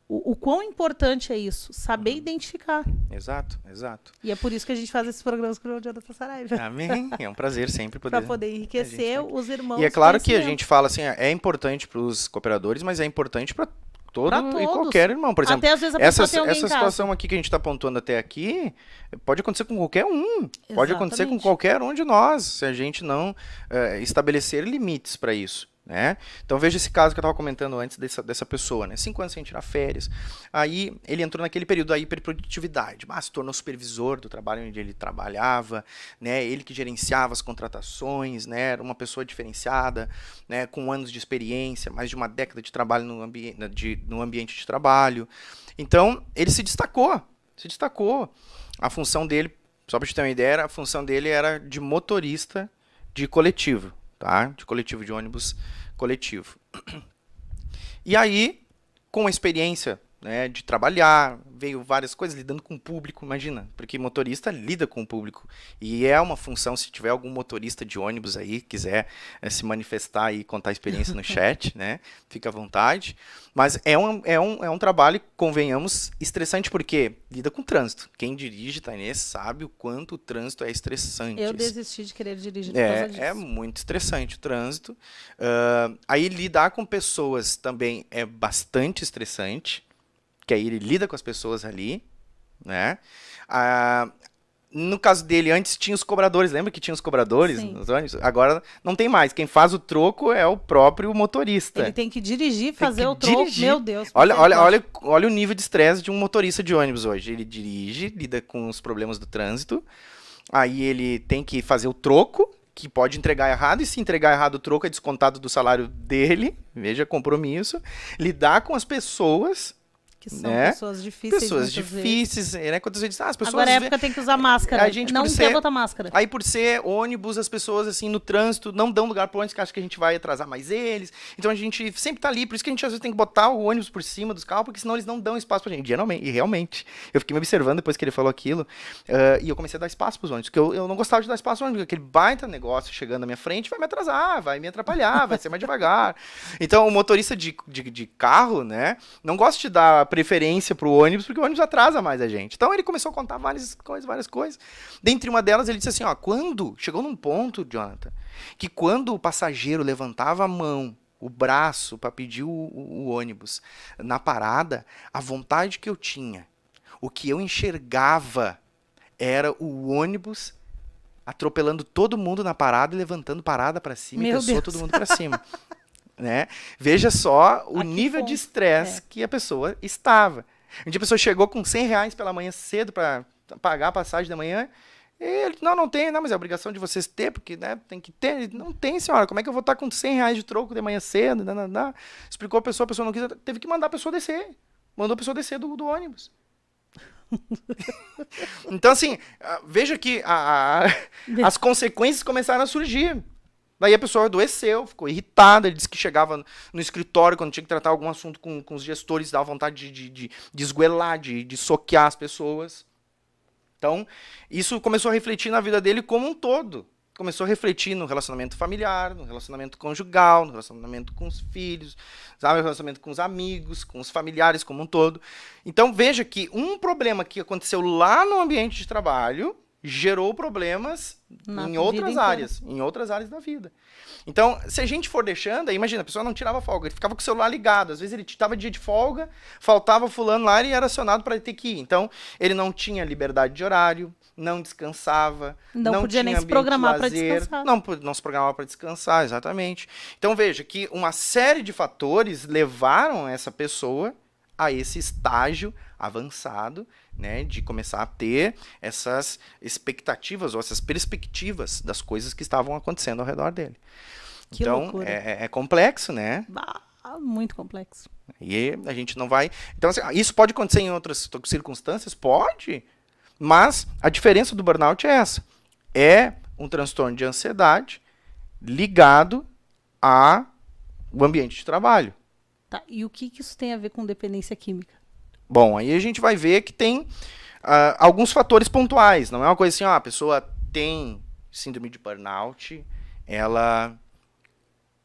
o quão importante é isso. Saber identificar. Exato, exato. E é por isso que a gente faz esses programas com o Jonathan Saraiva. Amém. É um prazer sempre poder... Para poder enriquecer os irmãos. E é claro que a conhecimento. gente fala assim, é importante para os cooperadores, mas é importante para todo Pra e todos. qualquer irmão. Por exemplo, Até às vezes a pessoa tem alguém essa em casa. situação aqui que a gente está pontuando até aqui, pode acontecer com qualquer um. Pode acontecer com Exatamente. qualquer um de nós, se a gente não estabelecer limites para isso. Né? Então veja esse caso que eu estava comentando antes dessa pessoa, né? 5 anos sem tirar férias. Aí ele entrou naquele período da hiperprodutividade, mas se tornou supervisor do trabalho onde ele trabalhava, né? Ele que gerenciava as contratações, né? Era uma pessoa diferenciada, né? Com anos de experiência, mais de uma década de trabalho no ambiente de trabalho. Então ele se destacou. A função dele, só para te ter uma ideia, a função dele era de motorista de coletivo. Tá? De coletivo de ônibus coletivo. E aí, com a experiência, né, de trabalhar, veio várias coisas, lidando com o público, imagina, porque motorista lida com o público, e é uma função, se tiver algum motorista de ônibus aí, quiser se manifestar e contar a experiência no chat, né, fica à vontade, mas é um trabalho, convenhamos, estressante, porque lida com trânsito. Quem dirige, Tainê, sabe o quanto o trânsito é estressante. Eu desisti de querer dirigir por causa disso. É muito estressante o trânsito. Aí lidar com pessoas também é bastante estressante, que aí ele lida com as pessoas ali, né? No caso dele, antes tinha os cobradores, lembra que tinha os cobradores Sim. nos ônibus? Agora não tem mais, quem faz o troco é o próprio motorista. Ele tem que dirigir, fazer que o troco. dirigir. Meu Deus. Olha o nível de estresse de um motorista de ônibus hoje. Ele dirige, lida com os problemas do trânsito, aí ele tem que fazer o troco, que pode entregar errado, e se entregar errado o troco é descontado do salário dele, veja, compromisso. Lidar com as pessoas... Que são né? pessoas difíceis. Pessoas muitas difíceis, né? Quantas vezes as pessoas... Agora é época tem que usar máscara. A gente, não por quer ser- botar máscara. Aí por ser ônibus, as pessoas assim no trânsito não dão lugar para ônibus, que acham que a gente vai atrasar mais eles. Então a gente sempre tá ali, por isso que a gente às vezes tem que botar o ônibus por cima dos carros, porque senão eles não dão espaço pra gente. Geralmente, e realmente, eu fiquei me observando depois que ele falou aquilo, e eu comecei a dar espaço pros ônibus, porque eu não gostava de dar espaço pros ônibus, porque aquele baita negócio chegando na minha frente vai me atrasar, vai me atrapalhar, vai ser mais devagar. Então o motorista de carro, né, não gosta de dar preferência pro ônibus, porque o ônibus atrasa mais a gente. Então ele começou a contar várias coisas. Dentre uma delas, ele disse assim, chegou num ponto, Jonathan, que quando o passageiro levantava a mão, o braço, para pedir o ônibus na parada, a vontade que eu tinha, o que eu enxergava era o ônibus atropelando todo mundo na parada e levantando parada para cima e pessoa todo mundo para cima. Né? Veja só o nível de estresse que a pessoa estava. Um dia a pessoa chegou com R$100 pela manhã cedo para pagar a passagem da manhã. Ele, não tem, mas é obrigação de vocês ter, porque né, tem que ter. Ele, não tem, senhora, como é que eu vou estar com R$100 de troco de manhã cedo? Explicou a pessoa não quis, teve que mandar a pessoa descer. Mandou a pessoa descer do ônibus. Então, assim, veja que as consequências começaram a surgir. Daí a pessoa adoeceu, ficou irritada, ele disse que chegava no escritório, quando tinha que tratar algum assunto com os gestores, dava vontade de esguelar, de soquear as pessoas. Então, isso começou a refletir na vida dele como um todo. começou a refletir no relacionamento familiar, no relacionamento conjugal, no relacionamento com os filhos, sabe, no relacionamento com os amigos, com os familiares como um todo. Então veja que um problema que aconteceu lá no ambiente de trabalho gerou problemas em outras áreas da vida. Então, se a gente for deixando, aí imagina, a pessoa não tirava folga, ele ficava com o celular ligado, às vezes ele estava dia de folga, faltava fulano lá e era acionado para ele ter que ir. Então, ele não tinha liberdade de horário, não descansava, não podia tinha nem se programar para descansar. Não se programava para descansar, exatamente. Então, veja que uma série de fatores levaram essa pessoa a esse estágio avançado, né, de começar a ter essas expectativas ou essas perspectivas das coisas que estavam acontecendo ao redor dele. Que então, loucura. é complexo, né? Muito complexo. E a gente não vai... Então, assim, isso pode acontecer em outras circunstâncias? Pode, mas a diferença do burnout é essa. É um transtorno de ansiedade ligado ao ambiente de trabalho. Tá, e o que isso tem a ver com dependência química? Bom, aí a gente vai ver que tem alguns fatores pontuais. Não é uma coisa assim, a pessoa tem síndrome de burnout, ela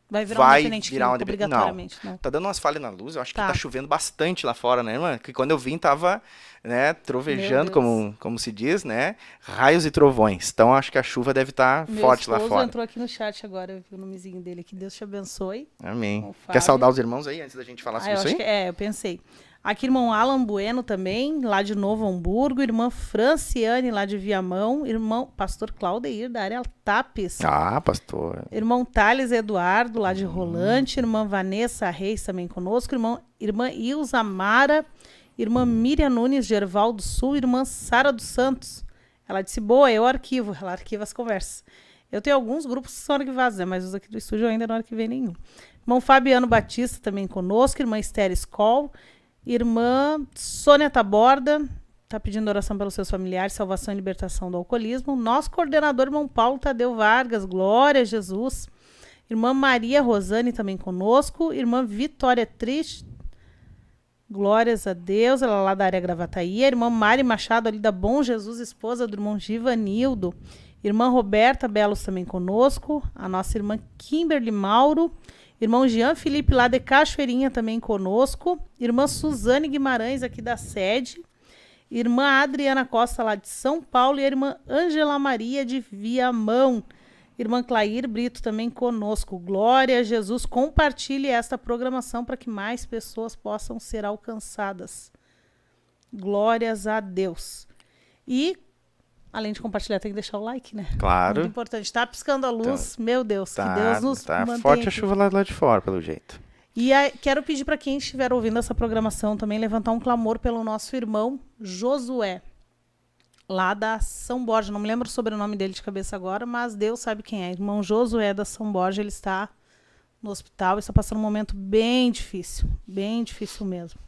vai virar uma dependente obrigatoriamente. Não. Tá dando umas falhas na luz, eu acho que tá chovendo bastante lá fora, né, irmã? Que quando eu vim tava, né, trovejando, como se diz, né, raios e trovões. Então acho que a chuva deve estar forte lá fora. Meu esposo entrou aqui no chat agora, eu vi o nomezinho dele aqui, Deus te abençoe. Amém. Quer saudar os irmãos aí, antes da gente falar sobre isso aí? Eu pensei. Aqui, irmão Alan Bueno também, lá de Novo Hamburgo. Irmã Franciane, lá de Viamão. Irmão pastor Claudeir, da área Tapes. Pastor. Irmão Thales Eduardo, lá de Rolante. Irmã Vanessa Reis, também conosco. Irmã Ilza Mara. Irmã Miriam Nunes, de Erval do Sul. Irmã Sara dos Santos. Ela disse, boa, eu arquivo. Ela arquiva as conversas. Eu tenho alguns grupos que são arquivados, né? Mas os aqui do estúdio eu ainda não arquivei nenhum. Irmão Fabiano Batista, também conosco. Irmã Esther Skoll. Irmã Sônia Taborda, está pedindo oração pelos seus familiares, salvação e libertação do alcoolismo. Nosso coordenador, irmão Paulo Tadeu Vargas, glória a Jesus. Irmã Maria Rosane, também conosco. Irmã Vitória Triste, glórias a Deus, ela é lá da área Gravataí. A irmã Mari Machado, ali da Bom Jesus, esposa do irmão Givanildo. Irmã Roberta Belos, também conosco. A nossa irmã Kimberly Mauro. Irmão Jean Felipe, lá de Cachoeirinha, também conosco. Irmã Suzane Guimarães, aqui da sede. Irmã Adriana Costa, lá de São Paulo. E a irmã Ângela Maria, de Viamão. Irmã Clair Brito, também conosco. Glória a Jesus. Compartilhe esta programação para que mais pessoas possam ser alcançadas. Glórias a Deus. E... além de compartilhar, tem que deixar o like, né? Claro. Muito importante. Tá piscando a luz, então, meu Deus, que Deus nos mantenha forte aqui. A chuva lá de fora, pelo jeito. E quero pedir para quem estiver ouvindo essa programação também levantar um clamor pelo nosso irmão Josué, lá da São Borja. Não me lembro o sobrenome dele de cabeça agora, mas Deus sabe quem é. Irmão Josué da São Borja, ele está no hospital, está passando um momento bem difícil mesmo.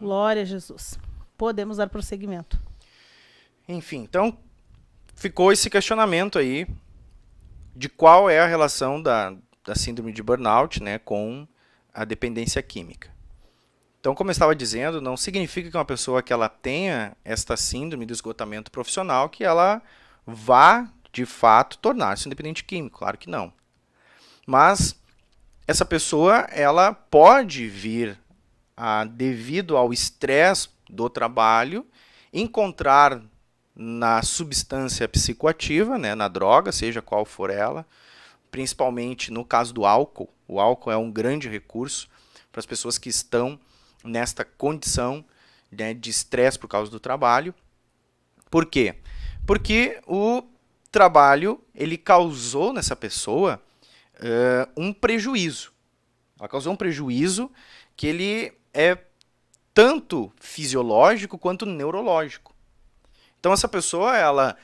Glória a Jesus. Podemos dar prosseguimento. Enfim, então ficou esse questionamento aí de qual é a relação da síndrome de burnout, né, com a dependência química. Então, como eu estava dizendo, não significa que uma pessoa que ela tenha esta síndrome do esgotamento profissional que ela vá, de fato, tornar-se um dependente químico. Claro que não. Mas essa pessoa ela pode vir, devido ao estresse do trabalho, encontrar na substância psicoativa, né, na droga, seja qual for ela, principalmente no caso do álcool. O álcool é um grande recurso para as pessoas que estão nesta condição, né, de estresse por causa do trabalho. Por quê? Porque o trabalho ele causou nessa pessoa um prejuízo. Ela causou um prejuízo que ele é tanto fisiológico quanto neurológico. Então, essa pessoa ela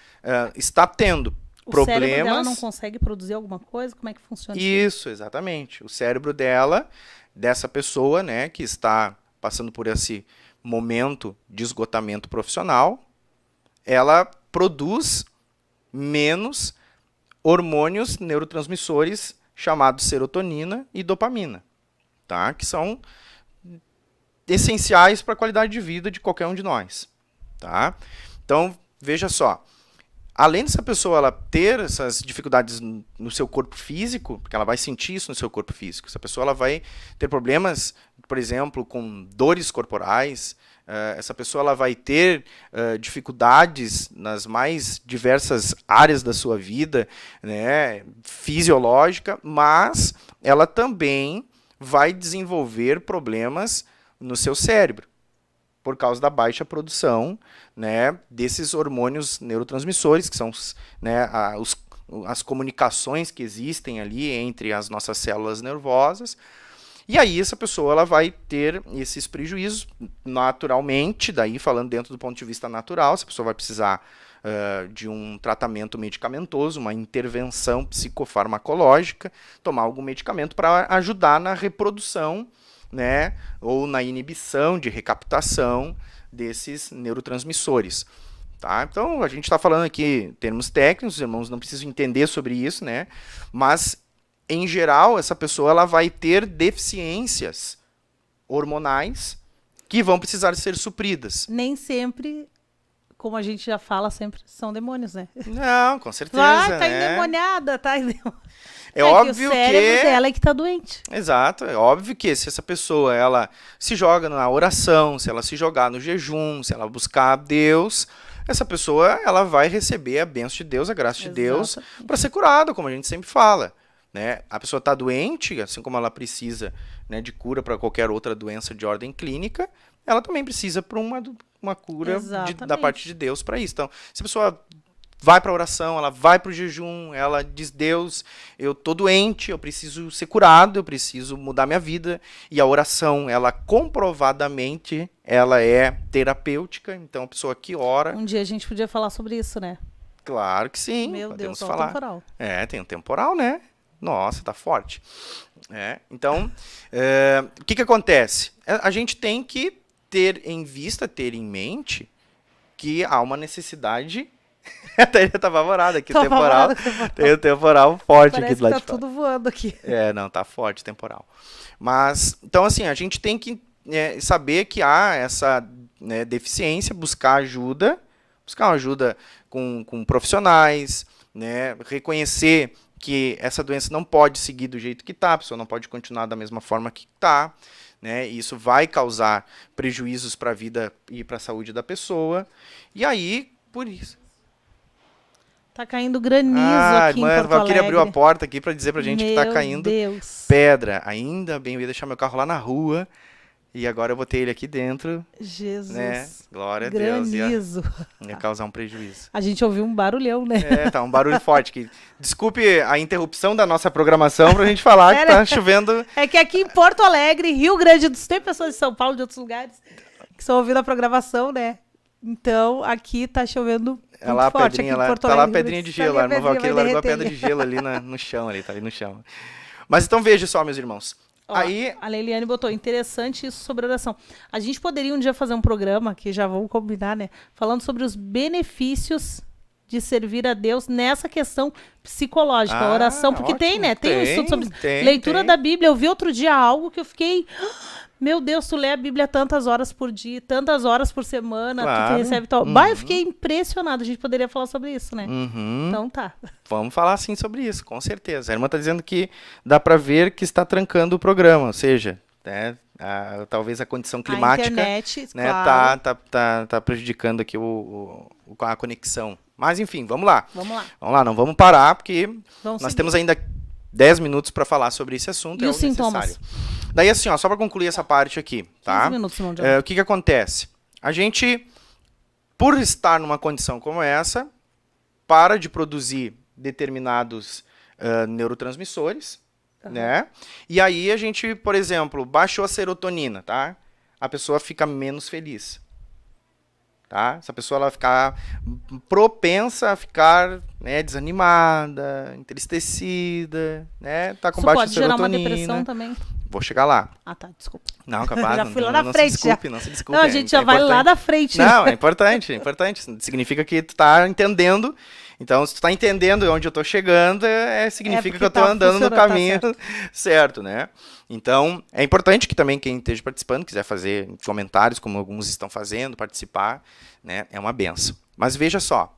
está tendo problemas... O cérebro dela não consegue produzir alguma coisa? Como é que funciona isso? Exatamente. O cérebro dessa pessoa, né, que está passando por esse momento de esgotamento profissional, ela produz menos hormônios neurotransmissores chamados serotonina e dopamina, tá? Que são essenciais para a qualidade de vida de qualquer um de nós. Tá? Então, veja só, além dessa pessoa ela ter essas dificuldades no seu corpo físico, porque ela vai sentir isso no seu corpo físico, essa pessoa ela vai ter problemas, por exemplo, com dores corporais, essa pessoa ela vai ter dificuldades nas mais diversas áreas da sua vida, né, fisiológica, mas ela também vai desenvolver problemas no seu cérebro, por causa da baixa produção, né, desses hormônios neurotransmissores, que são, né, as comunicações que existem ali entre as nossas células nervosas. E aí essa pessoa ela vai ter esses prejuízos naturalmente, daí falando dentro do ponto de vista natural, essa pessoa vai precisar de um tratamento medicamentoso, uma intervenção psicofarmacológica, tomar algum medicamento para ajudar na reprodução, né, ou na inibição de recaptação desses neurotransmissores. Tá? Então, a gente está falando aqui em termos técnicos, os irmãos não precisam entender sobre isso, né? Mas, em geral, essa pessoa ela vai ter deficiências hormonais que vão precisar ser supridas. Nem sempre, como a gente já fala, sempre são demônios, né? Não, com certeza. Tá né? endemoniada, tá endemoniada. É óbvio que o cérebro dela é que tá doente. Exato, é óbvio que se essa pessoa ela se joga na oração, se ela se jogar no jejum, se ela buscar a Deus, essa pessoa ela vai receber a bênção de Deus, a graça de Deus, para ser curada, como a gente sempre fala. Né? A pessoa está doente, assim como ela precisa, né, de cura para qualquer outra doença de ordem clínica, ela também precisa para uma cura da parte de Deus para isso. Então, se a pessoa vai para a oração, ela vai para o jejum, ela diz, Deus, eu estou doente, eu preciso ser curado, eu preciso mudar minha vida. E a oração, ela comprovadamente, ela é terapêutica, então a pessoa que ora... Um dia a gente podia falar sobre isso, né? Claro que sim, Meu podemos Deus, falar. temporal. Tem um temporal, né? Nossa, tá forte. Então, o que acontece? A gente tem que ter em vista, ter em mente que há uma necessidade... Até ele tá apavorado aqui, o temporal. Tem o temporal forte. Parece aqui do lado que de tá fora. tudo voando aqui. Não, tá forte o temporal. Mas, então assim, a gente tem que saber que há essa deficiência, buscar ajuda com profissionais, né, reconhecer que essa doença não pode seguir do jeito que está, a pessoa não pode continuar da mesma forma que está, né, e isso vai causar prejuízos para a vida e para a saúde da pessoa, e aí, por isso... Tá caindo granizo aqui em Porto Alegre. A Valquíria abriu a porta aqui para dizer pra gente que tá caindo pedra. Ainda bem, eu ia deixar meu carro lá na rua e agora eu botei ele aqui dentro. Jesus. Né? Glória a Deus. Ia causar um prejuízo. A gente ouviu um barulhão, né? Tá um barulho forte aqui. Desculpe a interrupção da nossa programação pra gente falar que tá chovendo. É que aqui em Porto Alegre, Rio Grande do Sul, tem pessoas de São Paulo, de outros lugares, que estão ouvindo a programação, né? Então, aqui tá chovendo muito forte. Aqui em Porto Alegre, tá lá a pedrinha de gelo. A irmã Valquíria largou a pedra de gelo ali no chão. Tá ali no chão. Mas então veja só, meus irmãos. Aí... A Leiliane botou, interessante isso sobre oração. A gente poderia um dia fazer um programa, que já vamos combinar, né? Falando sobre os benefícios de servir a Deus nessa questão psicológica, a oração. Porque ótimo, tem, né? Tem um estudo sobre leitura da Bíblia. Eu vi outro dia algo que eu fiquei... Meu Deus, tu lê a Bíblia tantas horas por dia, tantas horas por semana, tu recebe tal... Bah, eu fiquei impressionada. A gente poderia falar sobre isso, né? Então tá. Vamos falar sim sobre isso, com certeza. A irmã tá dizendo que dá para ver que está trancando o programa, ou seja, né, talvez a condição climática, a internet, né, claro. tá prejudicando aqui a conexão. Mas enfim, vamos lá. Vamos lá, não vamos parar, porque nós temos ainda 10 minutos para falar sobre esse assunto. E os sintomas? Daí assim, só para concluir essa parte aqui, tá? 15 minutos, o que acontece? A gente, por estar numa condição como essa, para de produzir determinados neurotransmissores, né? E aí a gente, por exemplo, baixou a serotonina, tá? A pessoa fica menos feliz. Tá? Essa pessoa ela ficar propensa a ficar, né, desanimada, entristecida, né? Tá com baixa serotonina. Pode gerar uma depressão também? Vou chegar lá. Tá, desculpa. Não, capaz. Já fui lá na frente. Não se desculpe. Não, a gente já vai lá na frente. Não, é importante. Significa que tu tá entendendo. Então, se tu tá entendendo onde eu tô chegando, significa que eu tô andando no caminho certo, né? Então, é importante que também quem esteja participando, quiser fazer comentários, como alguns estão fazendo, participar, né? É uma benção. Mas veja só,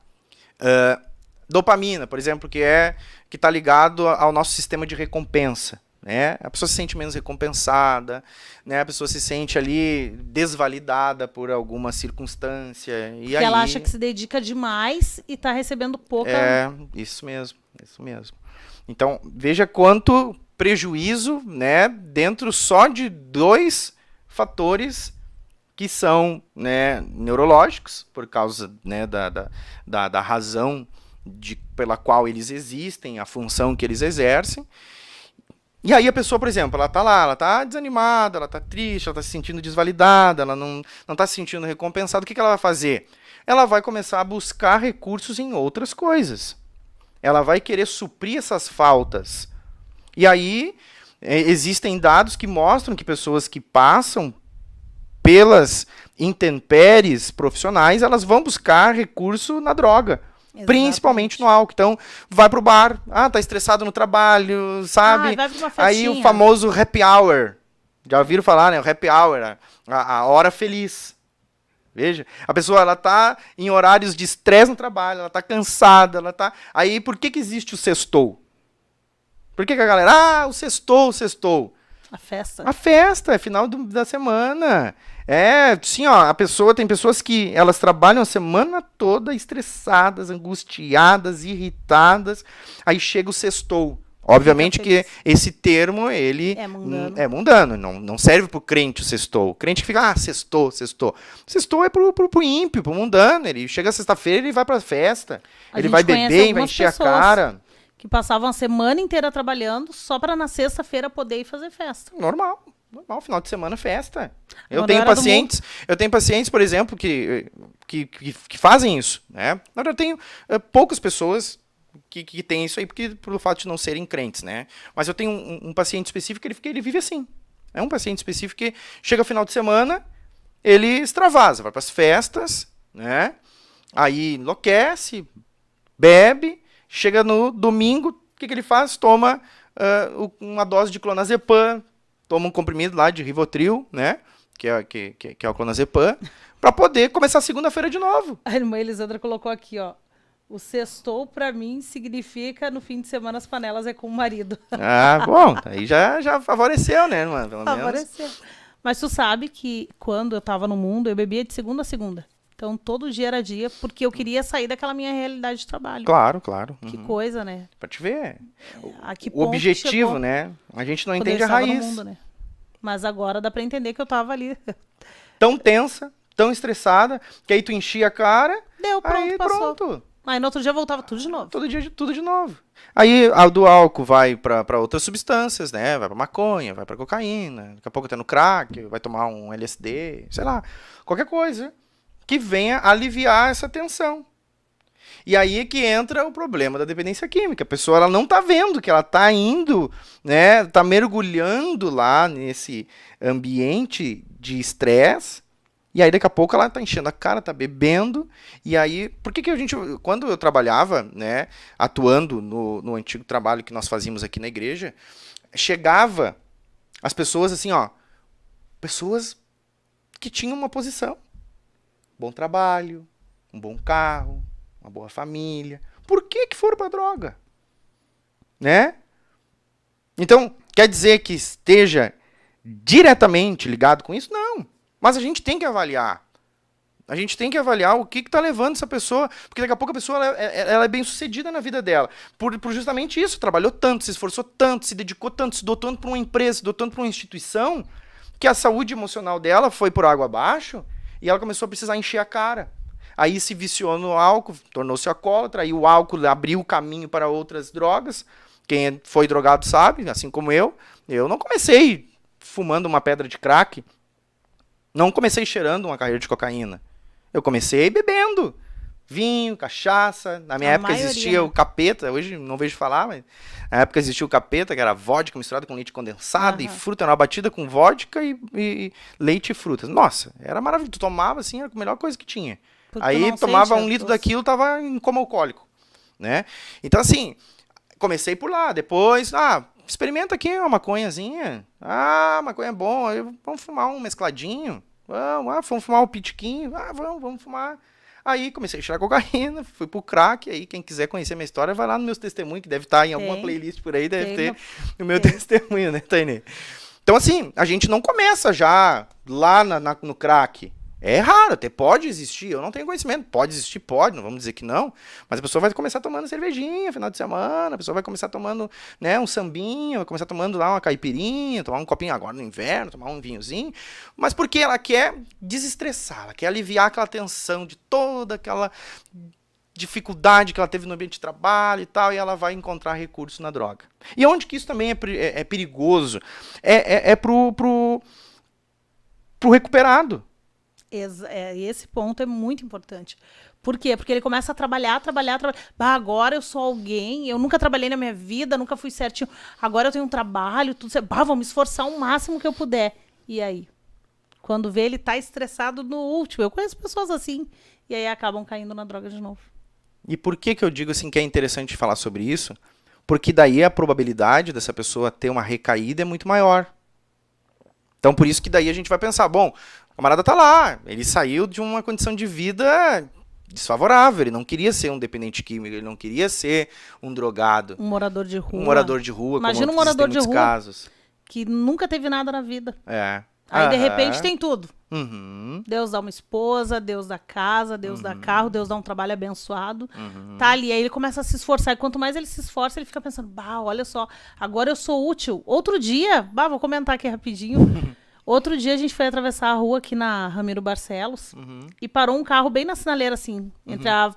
Dopamina, por exemplo, que está ligado ao nosso sistema de recompensa. Né? A pessoa se sente menos recompensada, né? A pessoa se sente ali desvalidada por alguma circunstância. E aí, ela acha que se dedica demais e está recebendo pouca... Isso mesmo. Então, veja quanto prejuízo, né, dentro só de 2 fatores que são, né, neurológicos, por causa, né, da razão pela qual eles existem, a função que eles exercem. E aí a pessoa, por exemplo, ela está lá, ela está desanimada, ela está triste, ela está se sentindo desvalidada, ela não está se sentindo recompensada. O que ela vai fazer? Ela vai começar a buscar recursos em outras coisas. Ela vai querer suprir essas faltas. E aí existem dados que mostram que pessoas que passam pelas intempéries profissionais, elas vão buscar recurso na droga. Exatamente. Principalmente no álcool. Então, vai pro bar, tá estressado no trabalho, sabe? Vai pra uma festinha. Aí o famoso happy hour. Já ouviram falar, né? O happy hour, a hora feliz. Veja, a pessoa, ela tá em horários de estresse no trabalho, ela tá cansada, ela tá... Aí, por que existe o sextou? Por que a galera, o sextou? A festa. A festa, é final da semana. Sim, ó, tem pessoas que elas trabalham a semana toda estressadas, angustiadas, irritadas, aí chega o sextou. Obviamente que esse termo, ele é mundano, não serve pro crente o sextou. O crente que fica, sextou. Sextou é pro ímpio, pro mundano. Ele chega sexta-feira, ele vai pra festa. Ele vai beber, vai encher a cara. Que passavam a semana inteira trabalhando só para na sexta-feira poder ir fazer festa. Normal, final de semana eu tenho pacientes, por exemplo, que fazem isso, né? Na verdade, eu tenho poucas pessoas que têm isso aí, pelo fato de não serem crentes, né? Mas eu tenho um paciente específico que ele vive assim. É um paciente específico que chega final de semana, ele extravasa, vai para as festas, né? Aí enlouquece, bebe. Chega no domingo, o que ele faz? Toma uma dose de clonazepam, toma um comprimido lá de Rivotril, né? Que é o clonazepam, para poder começar a segunda-feira de novo. A irmã Elisandra colocou aqui, ó. O sextou, para mim, significa no fim de semana as panelas é com o marido. Bom, aí já favoreceu, né, irmã? Pelo favoreceu. Menos. Mas tu sabe que quando eu estava no mundo, eu bebia de segunda a segunda. Então, todo dia era dia, porque eu queria sair daquela minha realidade de trabalho. Claro. Que coisa, né? Pra te ver. O objetivo, né? A gente não entende a raiz. No mundo, né? Mas agora dá pra entender que eu tava ali. Tão tensa, tão estressada, que aí tu enchia a cara. Deu, passou. Pronto. Aí no outro dia voltava tudo de novo. Tudo de novo. Aí a do álcool vai pra outras substâncias, né? Vai pra maconha, vai pra cocaína, daqui a pouco tá no crack, vai tomar um LSD, sei lá, qualquer coisa que venha aliviar essa tensão. E aí é que entra o problema da dependência química. A pessoa, ela não tá vendo que ela tá indo, né, tá mergulhando lá nesse ambiente de estresse, e aí daqui a pouco ela tá enchendo a cara, tá bebendo, e aí, por que a gente, quando eu trabalhava, né, atuando no antigo trabalho que nós fazíamos aqui na igreja, chegava as pessoas assim, ó, pessoas que tinham uma posição, bom trabalho, um bom carro, uma boa família. Por que foram para droga? Né? Então, quer dizer que esteja diretamente ligado com isso? Não. Mas a gente tem que avaliar. A gente tem que avaliar o que está levando essa pessoa, porque daqui a pouco a pessoa ela é bem sucedida na vida dela. Por justamente isso, trabalhou tanto, se esforçou tanto, se dedicou tanto, se doou tanto para uma empresa, se doou tanto para uma instituição, que a saúde emocional dela foi por água abaixo, e ela começou a precisar encher a cara. Aí se viciou no álcool, tornou-se alcoólatra, aí o álcool abriu o caminho para outras drogas. Quem foi drogado sabe, assim como eu não comecei fumando uma pedra de crack, não comecei cheirando uma carreira de cocaína. Eu comecei bebendo vinho, cachaça. Na minha época existia o capeta, hoje não vejo falar, mas na época existia o capeta, que era vodka misturada com leite condensado e fruta, era uma batida com vodka e leite e frutas. Nossa, era maravilhoso. Tu tomava assim, era a melhor coisa que tinha. Porque aí tomava 1 litro daquilo, tava em coma alcoólico, né? Então assim, comecei por lá, depois, experimenta aqui uma maconhazinha. Maconha é bom, vamos fumar um mescladinho. Vamos fumar um pitiquinho. Vamos fumar. Aí comecei a cheirar cocaína, fui pro crack, aí quem quiser conhecer minha história, vai lá nos meus testemunhos, que deve estar em alguma playlist por aí, deve ter o meu testemunho, né, Tainê? Então, assim, a gente não começa já lá no crack. É raro, até pode existir, eu não tenho conhecimento, pode existir, pode, não vamos dizer que não, mas a pessoa vai começar tomando cervejinha final de semana, a pessoa vai começar tomando, né, um sambinho, vai começar tomando lá uma caipirinha, tomar um copinho agora no inverno, tomar um vinhozinho, mas porque ela quer desestressar, ela quer aliviar aquela tensão de toda aquela dificuldade que ela teve no ambiente de trabalho e tal, e ela vai encontrar recurso na droga. E onde que isso também é perigoso? É pro recuperado. Esse ponto é muito importante. Por quê? Porque ele começa a trabalhar. Agora eu sou alguém, eu nunca trabalhei na minha vida, nunca fui certinho. Agora eu tenho um trabalho, tudo certo. Vou me esforçar o máximo que eu puder. E aí? Quando vê, ele tá estressado no último. Eu conheço pessoas assim. E aí acabam caindo na droga de novo. E por que eu digo assim que é interessante falar sobre isso? Porque daí a probabilidade dessa pessoa ter uma recaída é muito maior. Então por isso que daí a gente vai pensar, bom, o camarada tá lá, ele saiu de uma condição de vida desfavorável, ele não queria ser um dependente químico, ele não queria ser um drogado. Um morador de rua. Um morador de rua, imagina como um morador existem de muitos rua casos. Que nunca teve nada na vida. É. Aí, de repente, tem tudo. Uhum. Deus dá uma esposa, Deus dá casa, Deus dá carro, Deus dá um trabalho abençoado. Tá ali, aí ele começa a se esforçar. E quanto mais ele se esforça, ele fica pensando, olha só, agora eu sou útil. Outro dia, vou comentar aqui rapidinho. Outro dia a gente foi atravessar a rua aqui na Ramiro Barcelos e parou um carro bem na sinaleira, assim, entre a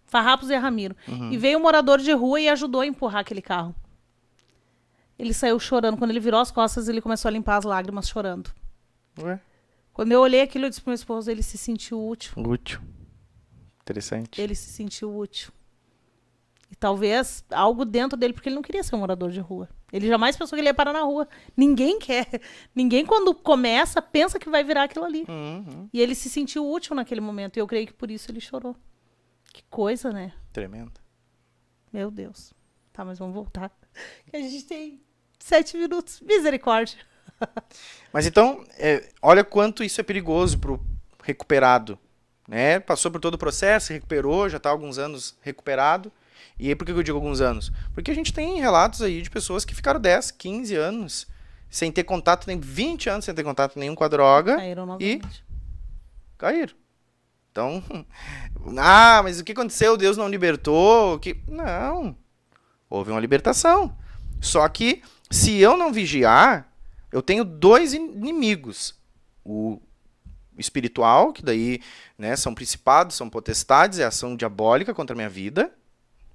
Farrapos e a Ramiro. E veio um morador de rua e ajudou a empurrar aquele carro. Ele saiu chorando. Quando ele virou as costas, ele começou a limpar as lágrimas chorando. Ué? Quando eu olhei aquilo, eu disse pro meu esposo, ele se sentiu útil. Útil. Interessante. Ele se sentiu útil. E talvez algo dentro dele, porque ele não queria ser um morador de rua. Ele jamais pensou que ele ia parar na rua. Ninguém quer. Ninguém, quando começa, pensa que vai virar aquilo ali. E ele se sentiu útil naquele momento. E eu creio que por isso ele chorou. Que coisa, né? Tremendo. Meu Deus. Tá, mas vamos voltar. Que a gente tem 7 minutos. Misericórdia. Mas então, olha quanto isso é perigoso pro recuperado. Né? Passou por todo o processo, recuperou, já está há alguns anos recuperado. E aí por que eu digo alguns anos? Porque a gente tem relatos aí de pessoas que ficaram 10, 15 anos sem ter contato, nem 20 anos sem ter contato nenhum com a droga. Caíram novamente. Caíram. Então, mas o que aconteceu? Deus não libertou? Não. Houve uma libertação. Só que, se eu não vigiar, eu tenho 2 inimigos. O espiritual, que daí, né, são principados, são potestades, é ação diabólica contra a minha vida,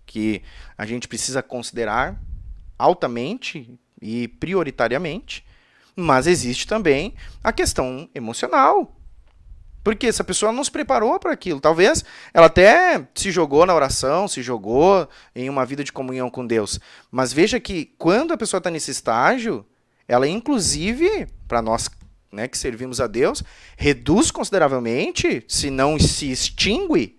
que a gente precisa considerar altamente e prioritariamente. Mas existe também a questão emocional. Porque essa pessoa não se preparou para aquilo. Talvez ela até se jogou na oração, se jogou em uma vida de comunhão com Deus. Mas veja que quando a pessoa está nesse estágio, ela inclusive, para nós, né, que servimos a Deus, reduz consideravelmente, se não se extingue,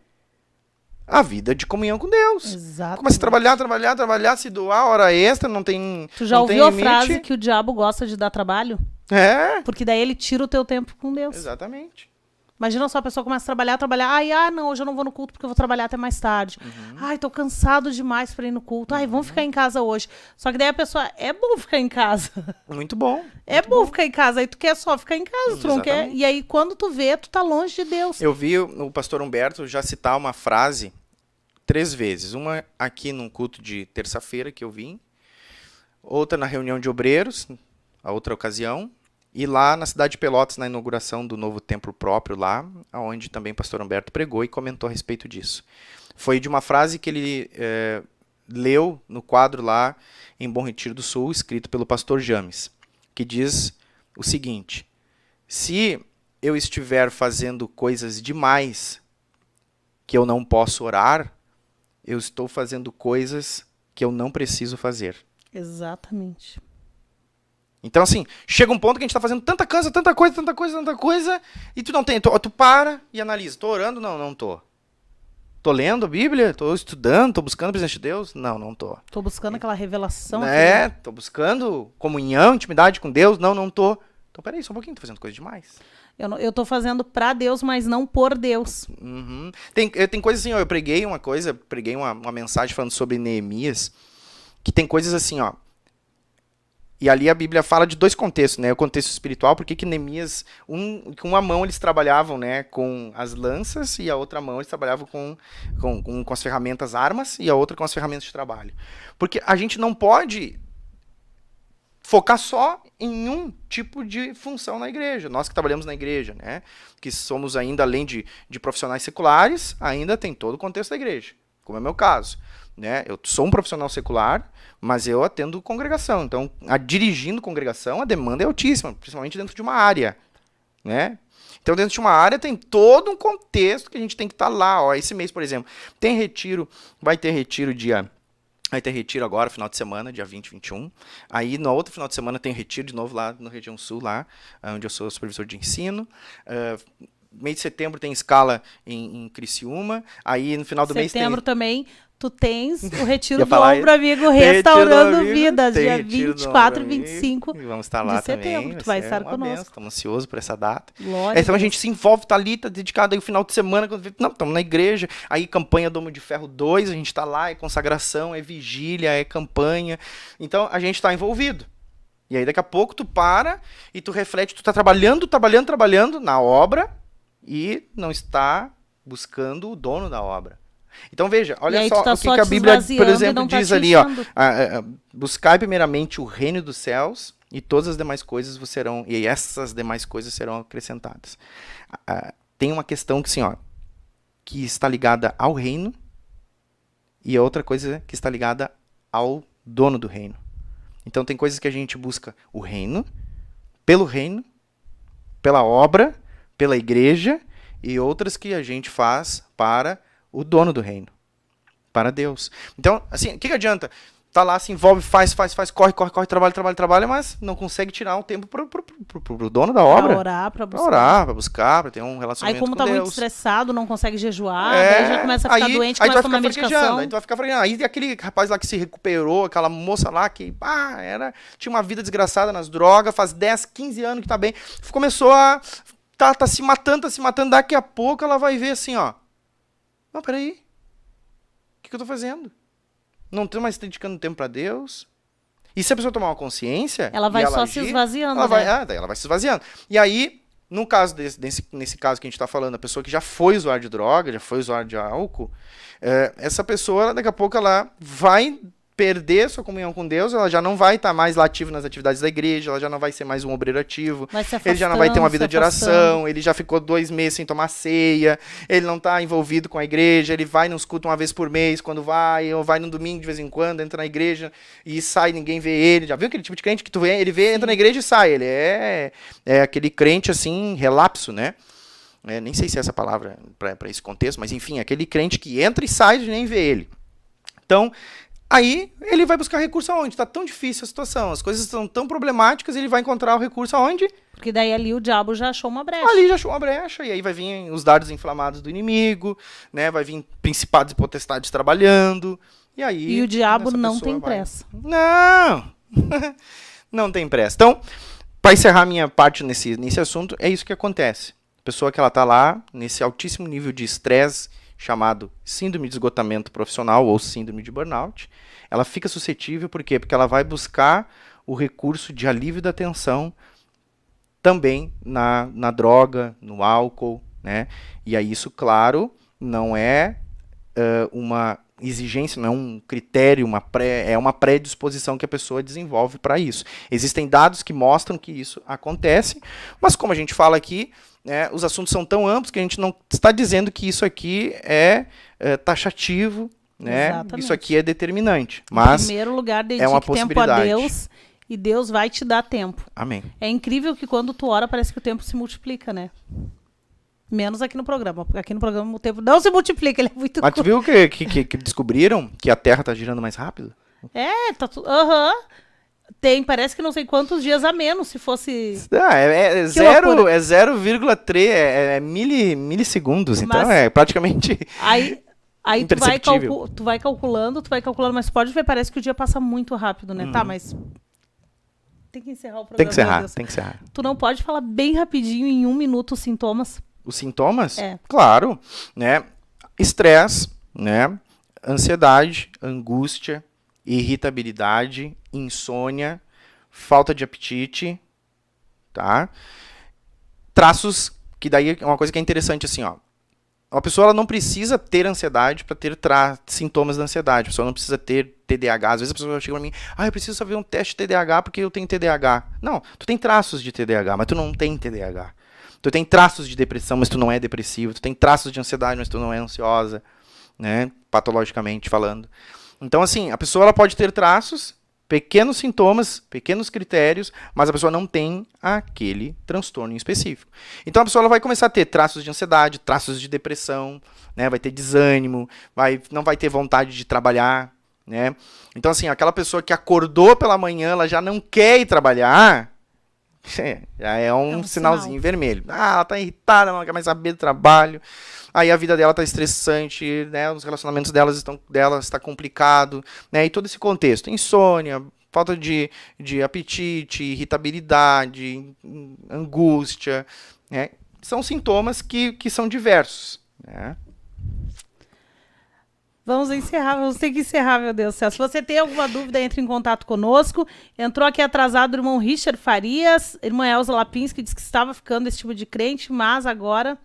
a vida de comunhão com Deus. Exatamente. Começa a trabalhar, se doar, hora extra, não tem Tu já não ouviu tem a frase que o diabo gosta de dar trabalho? É. Porque daí ele tira o teu tempo com Deus. Exatamente. Imagina só, a pessoa começa a trabalhar. Não, hoje eu não vou no culto porque eu vou trabalhar até mais tarde. Tô cansado demais pra ir no culto. Vamos ficar em casa hoje. Só que daí a pessoa, é bom ficar em casa. Muito bom. É bom ficar em casa. Aí tu quer só ficar em casa, tu não quer. E aí quando tu vê, tu tá longe de Deus. Eu vi o pastor Humberto já citar uma frase 3 vezes. Uma aqui num culto de terça-feira que eu vim. Outra na reunião de obreiros, a outra ocasião. E lá na cidade de Pelotas, na inauguração do novo templo próprio lá, onde também o pastor Humberto pregou e comentou a respeito disso. Foi de uma frase que ele leu no quadro lá em Bom Retiro do Sul, escrito pelo pastor James, que diz o seguinte: se eu estiver fazendo coisas demais que eu não posso orar, eu estou fazendo coisas que eu não preciso fazer. Exatamente. Então, assim, chega um ponto que a gente está fazendo tanta coisa, e tu não tem. Tu para e analisa. Tô orando? Não tô. Tô lendo a Bíblia? Tô estudando? Tô buscando a presença de Deus? Não tô. Tô buscando aquela revelação. Tô buscando comunhão, intimidade com Deus? Não tô. Então, peraí, só um pouquinho, tô fazendo coisa demais. Eu tô fazendo pra Deus, mas não por Deus. Uhum. Tem coisas assim, ó, eu preguei uma mensagem falando sobre Neemias, que tem coisas assim, ó. E ali a Bíblia fala de dois contextos, né? O contexto espiritual, porque que Neemias, com uma mão eles trabalhavam, né, com as lanças, e a outra mão eles trabalhavam com as ferramentas, armas, e a outra com as ferramentas de trabalho. Porque a gente não pode focar só em um tipo de função na igreja. Nós que trabalhamos na igreja, né, que somos ainda, além de profissionais seculares, ainda tem todo o contexto da igreja, como é o meu caso. Né? Eu sou um profissional secular, mas eu atendo congregação. Então, dirigindo congregação, a demanda é altíssima, principalmente dentro de uma área. Né? Então, dentro de uma área tem todo um contexto que a gente tem que estar lá. Ó, esse mês, por exemplo, tem retiro, vai ter retiro agora, final de semana, dia 20 e 21. Aí, no outro final de semana, tem retiro de novo lá na região sul, lá onde eu sou supervisor de ensino. Mês de setembro tem escala em Criciúma. Aí, no final do mês tem... Setembro também... Tu tens o Retiro do Ombro Amigo Restaurando Vidas, dia 24 e 25 vamos estar lá de setembro. Também. Tu vai estar conosco. Estamos ansiosos por essa data. Então a gente se envolve, tá ali, tá dedicado aí o final de semana. Não, estamos na igreja. Aí campanha Domo de Ferro 2, a gente tá lá, é consagração, é vigília, é campanha. Então a gente tá envolvido. E aí daqui a pouco tu para e tu reflete, tu tá trabalhando na obra e não está buscando o dono da obra. Então veja, olha só o que a Bíblia, por exemplo, diz ali, ó, buscai primeiramente o reino dos céus e todas as demais coisas serão, e essas demais coisas serão acrescentadas. Tem uma questão que, assim, ó, que está ligada ao reino e a outra coisa que está ligada ao dono do reino. Então tem coisas que a gente busca o reino, pela obra, pela igreja, e outras que a gente faz para o dono do reino, para Deus. Então, assim, o que adianta? Tá lá, se envolve, faz, corre, trabalha, mas não consegue tirar um tempo pro dono da obra. Pra orar, pra buscar, pra ter um relacionamento com Deus. Aí como tá muito estressado, não consegue jejuar, daí já começa a ficar doente, começa a tomar medicação. Aí tu vai ficar fraquejando. Aí aquele rapaz lá que se recuperou, aquela moça lá que tinha uma vida desgraçada nas drogas, faz 10, 15 anos que tá bem, começou a... Tá se matando, daqui a pouco ela vai ver assim, ó. Não, peraí. O que eu tô fazendo? Não tô mais dedicando tempo para Deus. E se a pessoa tomar uma consciência... Ela vai só se esvaziando, daí ela vai se esvaziando. E aí, no caso nesse caso que a gente tá falando, a pessoa que já foi usuário de droga, já foi usuário de álcool, essa pessoa, daqui a pouco, ela vai perder sua comunhão com Deus, ela já não vai estar mais lá ativa nas atividades da igreja, ela já não vai ser mais um obreiro ativo, ele já não vai ter uma vida de oração, ele já ficou 2 meses sem tomar ceia, ele não está envolvido com a igreja, ele vai nos cultos uma vez por mês, quando vai, ou vai no domingo de vez em quando, entra na igreja e sai, ninguém vê ele. Já viu aquele tipo de crente que tu vê, ele vê, entra na igreja e sai, ele é aquele crente assim, relapso, né? Nem sei se é essa palavra para esse contexto, mas enfim, aquele crente que entra e sai e nem vê ele. Então, aí ele vai buscar recurso aonde? Está tão difícil a situação, as coisas estão tão problemáticas, ele vai encontrar o recurso aonde? Porque daí ali o diabo já achou uma brecha. Ali já achou uma brecha, e aí vai vir os dardos inflamados do inimigo, né? Vai vir principados e potestades trabalhando, e aí... E o diabo não tem pressa. Não! Não tem pressa. Então, para encerrar minha parte nesse assunto, é isso que acontece. A pessoa que ela está lá, nesse altíssimo nível de estresse, chamado síndrome de esgotamento profissional ou síndrome de burnout, ela fica suscetível, por quê? Porque ela vai buscar o recurso de alívio da tensão também na droga, no álcool, né? E aí isso, claro, não é uma exigência, não é um critério, é uma predisposição que a pessoa desenvolve para isso. Existem dados que mostram que isso acontece, mas como a gente fala aqui, os assuntos são tão amplos que a gente não está dizendo que isso aqui é taxativo, né? Exatamente. Isso aqui é determinante. Mas em primeiro lugar, dedique é uma tempo a possibilidade. Deus e Deus vai te dar tempo. Amém. É incrível que quando tu ora parece que o tempo se multiplica, né? Menos aqui no programa. Porque aqui no programa o tempo não se multiplica, ele é muito Mas tu viu que descobriram que a Terra está girando mais rápido? Tá tudo... Tem, parece que não sei quantos dias a menos, se fosse... É 0,3, é milissegundos, então Mas é praticamente Aí imperceptível. tu vai calculando, mas pode ver, parece que o dia passa muito rápido, né? Tá, mas Tem que encerrar o programa. Tem que encerrar, meu Deus. tem que encerrar. Tu não pode falar bem rapidinho, em 1 minuto, os sintomas? Os sintomas? É. Claro, né? Estresse, né? Ansiedade, angústia, irritabilidade, insônia, falta de apetite, tá? Traços, que daí é uma coisa que é interessante assim, ó. Uma pessoa ela não precisa ter ansiedade para ter sintomas da ansiedade. A pessoa não precisa ter TDAH. Às vezes a pessoa chega para mim, eu preciso fazer um teste de TDAH porque eu tenho TDAH. Não, tu tem traços de TDAH, mas tu não tem TDAH. Tu tem traços de depressão, mas tu não é depressivo. Tu tem traços de ansiedade, mas tu não é ansiosa, né? Patologicamente falando. Então, assim, a pessoa ela pode ter traços, pequenos sintomas, pequenos critérios, mas a pessoa não tem aquele transtorno em específico. Então a pessoa ela vai começar a ter traços de ansiedade, traços de depressão, né? Vai ter desânimo, não vai ter vontade de trabalhar, né? Então assim, aquela pessoa que acordou pela manhã, ela já não quer ir trabalhar, já é um sinalzinho vermelho. Ela tá irritada, ela não quer mais saber do trabalho. Aí a vida dela tá estressante, né? Os relacionamentos dela está complicado, né? E todo esse contexto, insônia, falta de apetite, irritabilidade, angústia, né? São sintomas que são diversos, né? Vamos ter que encerrar, meu Deus do céu. Se você tem alguma dúvida, entre em contato conosco. Entrou aqui atrasado o irmão Richard Farias, irmã Elza Lapins, que disse que estava ficando esse tipo de crente, mas agora...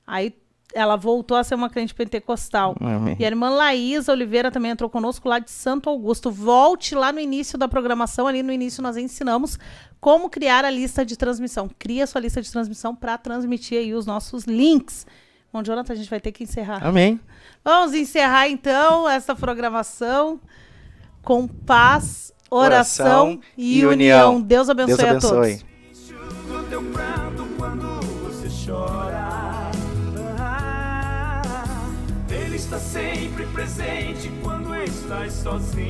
Aí ela voltou a ser uma crente pentecostal. Amém. E a irmã Laís Oliveira também entrou conosco lá de Santo Augusto. Volte lá no início da programação. Ali no início nós ensinamos como criar a lista de transmissão. Cria a sua lista de transmissão para transmitir aí os nossos links. Bom, Jonathan, a gente vai ter que encerrar. Amém. Vamos encerrar, então, essa programação com paz, oração e união. Deus abençoe, Deus abençoe. a todos. Do teu pranto quando você chora, Ele está sempre presente quando estás sozinho.